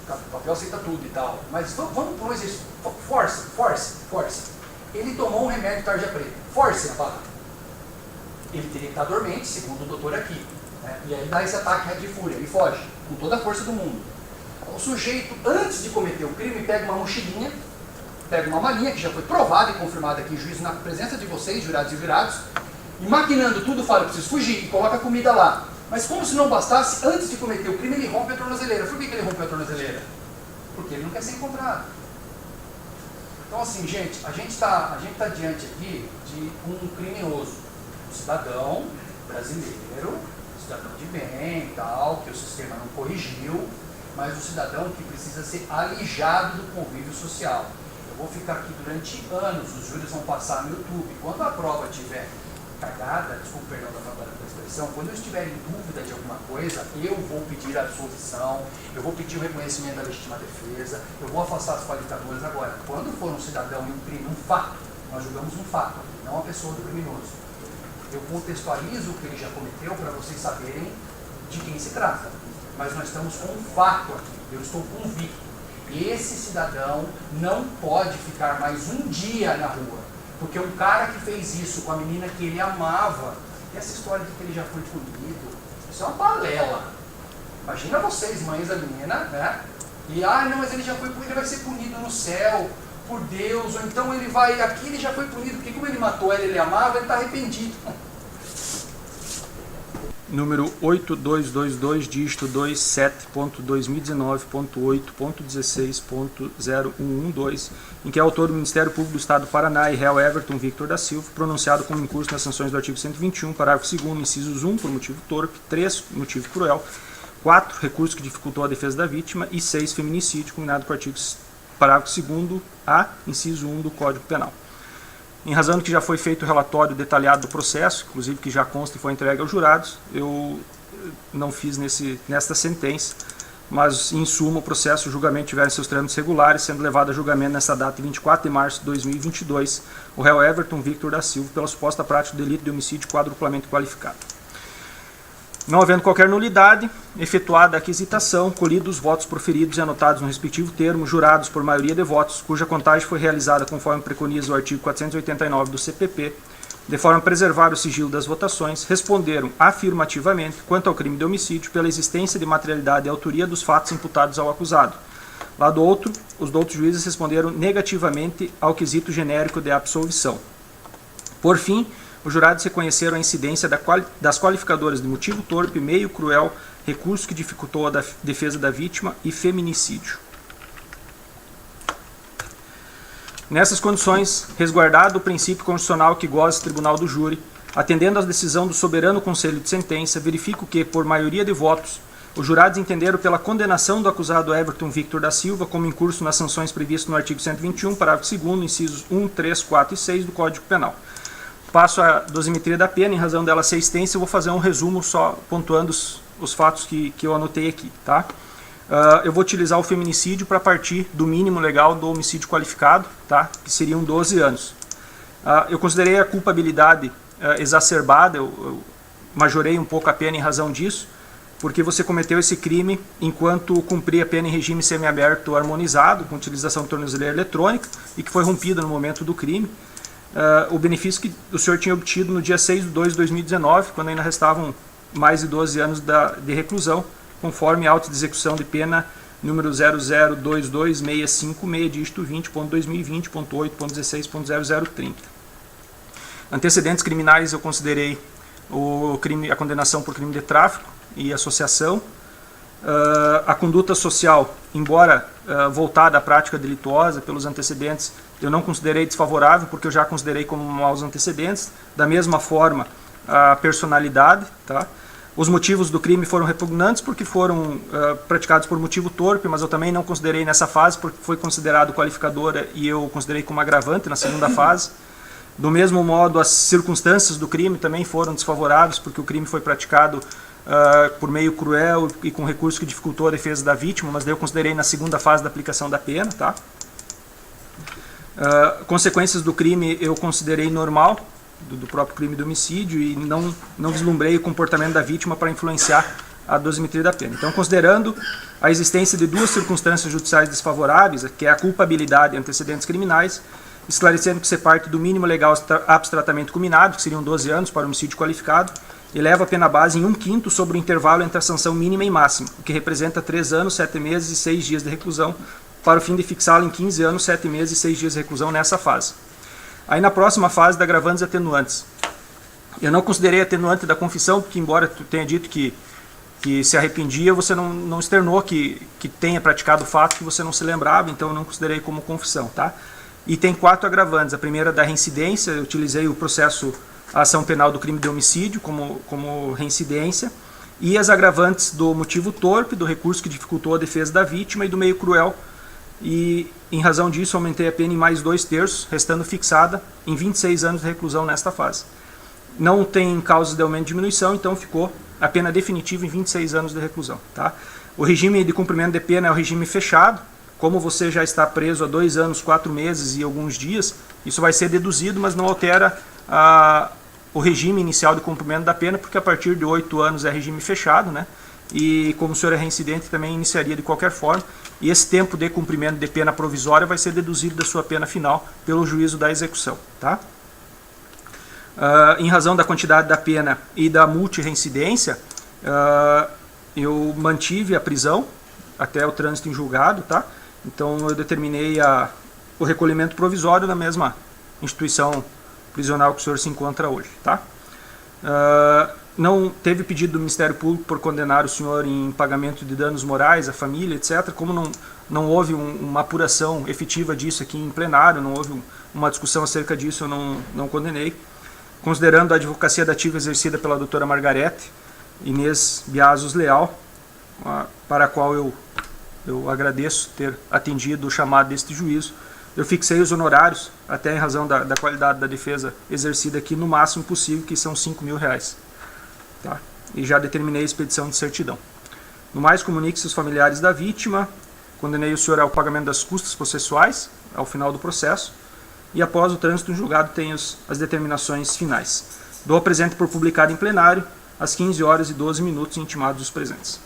o papel aceita tudo e tal, mas vamos por um exercício, força. Ele tomou um remédio tarja preta, force a barra. Ele teria que estar dormente, segundo o doutor aqui, né? E aí dá esse ataque de fúria, ele foge, com toda a força do mundo. O sujeito, antes de cometer o crime, pega uma mochilinha, pega uma malinha, que já foi provada e confirmada aqui em juízo, na presença de vocês, jurados e virados, e maquinando tudo, fala, eu preciso fugir, e coloca a comida lá. Mas como se não bastasse, antes de cometer o crime, ele rompe a tornozeleira. Por que ele rompeu a tornozeleira? Porque ele não quer ser encontrado. Então assim, gente, a gente tá diante aqui de um criminoso, um cidadão brasileiro, um cidadão de bem e tal, que o sistema não corrigiu, mas um cidadão que precisa ser alijado do convívio social. Eu vou ficar aqui durante anos, os júris vão passar no YouTube. Quando a prova estiver cagada, desculpa, perdão da expressão, quando eu estiver em dúvida de alguma coisa, eu vou pedir a absolvição, eu vou pedir o reconhecimento da legítima defesa, eu vou afastar os qualificadores. Agora, quando for um cidadão e um crime, um fato, nós julgamos um fato, não a pessoa do criminoso. Eu contextualizo o que ele já cometeu para vocês saberem de quem se trata. Mas nós estamos com um fato aqui, eu estou convicto. Esse cidadão não pode ficar mais um dia na rua, porque um cara que fez isso com a menina que ele amava, e essa história de que ele já foi punido, isso é uma balela. Imagina vocês, mães da menina, né? E, não, mas ele já foi punido, ele vai ser punido no céu, por Deus, ou então ele vai, aqui ele já foi punido, porque como ele matou ela, ele amava, ele está arrependido. Número 8222, dígito 27.2019.8.16.0112, em que é autor do Ministério Público do Estado do Paraná e réu Everton Victor da Silva, pronunciado como incurso nas sanções do artigo 121, parágrafo 2º, incisos 1, por motivo torpe, 3, motivo cruel, 4, recurso que dificultou a defesa da vítima e 6, feminicídio, combinado com o artigo parágrafo 2º A, inciso 1 do Código Penal. Em razão de que já foi feito o relatório detalhado do processo, inclusive que já consta e foi entregue aos jurados, eu não fiz nesta sentença, mas em suma o processo, o julgamento tiveram seus trâmites regulares, sendo levado a julgamento nesta data, 24 de março de 2022, o réu Everton Victor da Silva, pela suposta prática do delito de homicídio quadruplamente qualificado. Não havendo qualquer nulidade, efetuada a aquisitação, colhidos os votos proferidos e anotados no respectivo termo, jurados por maioria de votos, cuja contagem foi realizada conforme preconiza o artigo 489 do CPP, de forma a preservar o sigilo das votações, responderam afirmativamente quanto ao crime de homicídio pela existência de materialidade e autoria dos fatos imputados ao acusado. Lado outro, os outros juízes responderam negativamente ao quesito genérico de absolvição. Por fim, os jurados reconheceram a incidência das qualificadoras de motivo torpe, meio cruel, recurso que dificultou a defesa da vítima e feminicídio. Nessas condições, resguardado o princípio constitucional que goza o tribunal do júri, atendendo à decisão do soberano conselho de sentença, verifico que, por maioria de votos, os jurados entenderam pela condenação do acusado Everton Victor da Silva como incurso nas sanções previstas no artigo 121, parágrafo 2º, incisos 1, 3, 4 e 6 do Código Penal. Passo a dosimetria da pena, em razão dela ser extensa, eu vou fazer um resumo só pontuando os fatos que eu anotei aqui. Tá? Eu vou utilizar o feminicídio para partir do mínimo legal do homicídio qualificado, tá? Que seriam 12 anos. Eu considerei a culpabilidade exacerbada, eu majorei um pouco a pena em razão disso, porque você cometeu esse crime enquanto cumpria a pena em regime semiaberto harmonizado, com utilização de tornozeleira eletrônica, e que foi rompida no momento do crime. O benefício que o senhor tinha obtido no dia 6 de 2 de 2019, quando ainda restavam mais de 12 anos de reclusão, conforme auto de execução de pena número 0022656, dígito 20.2020.8.16.0030. Antecedentes criminais, eu considerei a condenação por crime de tráfico e associação. A conduta social, embora voltada à prática delituosa pelos antecedentes, eu não considerei desfavorável, porque eu já considerei como maus antecedentes. Da mesma forma, a personalidade. Tá? Os motivos do crime foram repugnantes porque foram praticados por motivo torpe, mas eu também não considerei nessa fase porque foi considerado qualificadora e eu considerei como agravante na segunda fase. Do mesmo modo, as circunstâncias do crime também foram desfavoráveis porque o crime foi praticado por meio cruel e com recurso que dificultou a defesa da vítima, mas daí eu considerei na segunda fase da aplicação da pena. Tá? Consequências do crime eu considerei normal, do próprio crime de homicídio, e não vislumbrei o comportamento da vítima para influenciar a dosimetria da pena. Então, considerando a existência de duas circunstâncias judiciais desfavoráveis, que é a culpabilidade e antecedentes criminais, esclarecendo que se parte do mínimo legal abstratamente culminado, que seriam 12 anos para homicídio qualificado, eleva a pena base em 1/5 sobre o intervalo entre a sanção mínima e máxima, o que representa 3 anos, 7 meses e 6 dias de reclusão, para o fim de fixá-lo em 15 anos, 7 meses e 6 dias de reclusão nessa fase. Aí na próxima fase, da agravantes e atenuantes. Eu não considerei atenuante da confissão, porque embora tu tenha dito que se arrependia, você não externou que tenha praticado o fato que você não se lembrava, então eu não considerei como confissão. Tá? E tem 4 agravantes. A primeira da reincidência, eu utilizei o processo, a ação penal do crime de homicídio como reincidência, e as agravantes do motivo torpe, do recurso que dificultou a defesa da vítima e do meio cruel, e em razão disso aumentei a pena em mais 2/3, restando fixada em 26 anos de reclusão nesta fase. não tem causas de aumento e diminuição, então ficou a pena definitiva em 26 anos de reclusão. Tá? O regime de cumprimento de pena é o regime fechado. Como você já está preso há 2 anos, 4 meses e alguns dias, isso vai ser deduzido, mas não altera o regime inicial de cumprimento da pena, porque a partir de 8 anos é regime fechado, né? E como o senhor é reincidente, também iniciaria de qualquer forma, e esse tempo de cumprimento de pena provisória vai ser deduzido da sua pena final pelo juízo da execução. Tá? Em razão da quantidade da pena e da multireincidência, eu mantive a prisão até o trânsito em julgado, tá? Então eu determinei o recolhimento provisório na mesma instituição prisional que o senhor se encontra hoje. Tá? Não teve pedido do Ministério Público por condenar o senhor em pagamento de danos morais à família, etc. Como não houve uma apuração efetiva disso aqui em plenário, não houve uma discussão acerca disso, eu não condenei. Considerando a advocacia dativa exercida pela doutora Margarete Inês Biasos Leal, para a qual eu agradeço ter atendido o chamado deste juízo, eu fixei os honorários, até em razão da qualidade da defesa exercida aqui, no máximo possível, que são R$5.000. Tá? E já determinei a expedição de certidão. No mais, comunique-se aos familiares da vítima, condenei o senhor ao pagamento das custas processuais, ao final do processo, e após o trânsito em julgado tem as determinações finais. Dou a presente por publicado em plenário, às 15h12, intimados os presentes.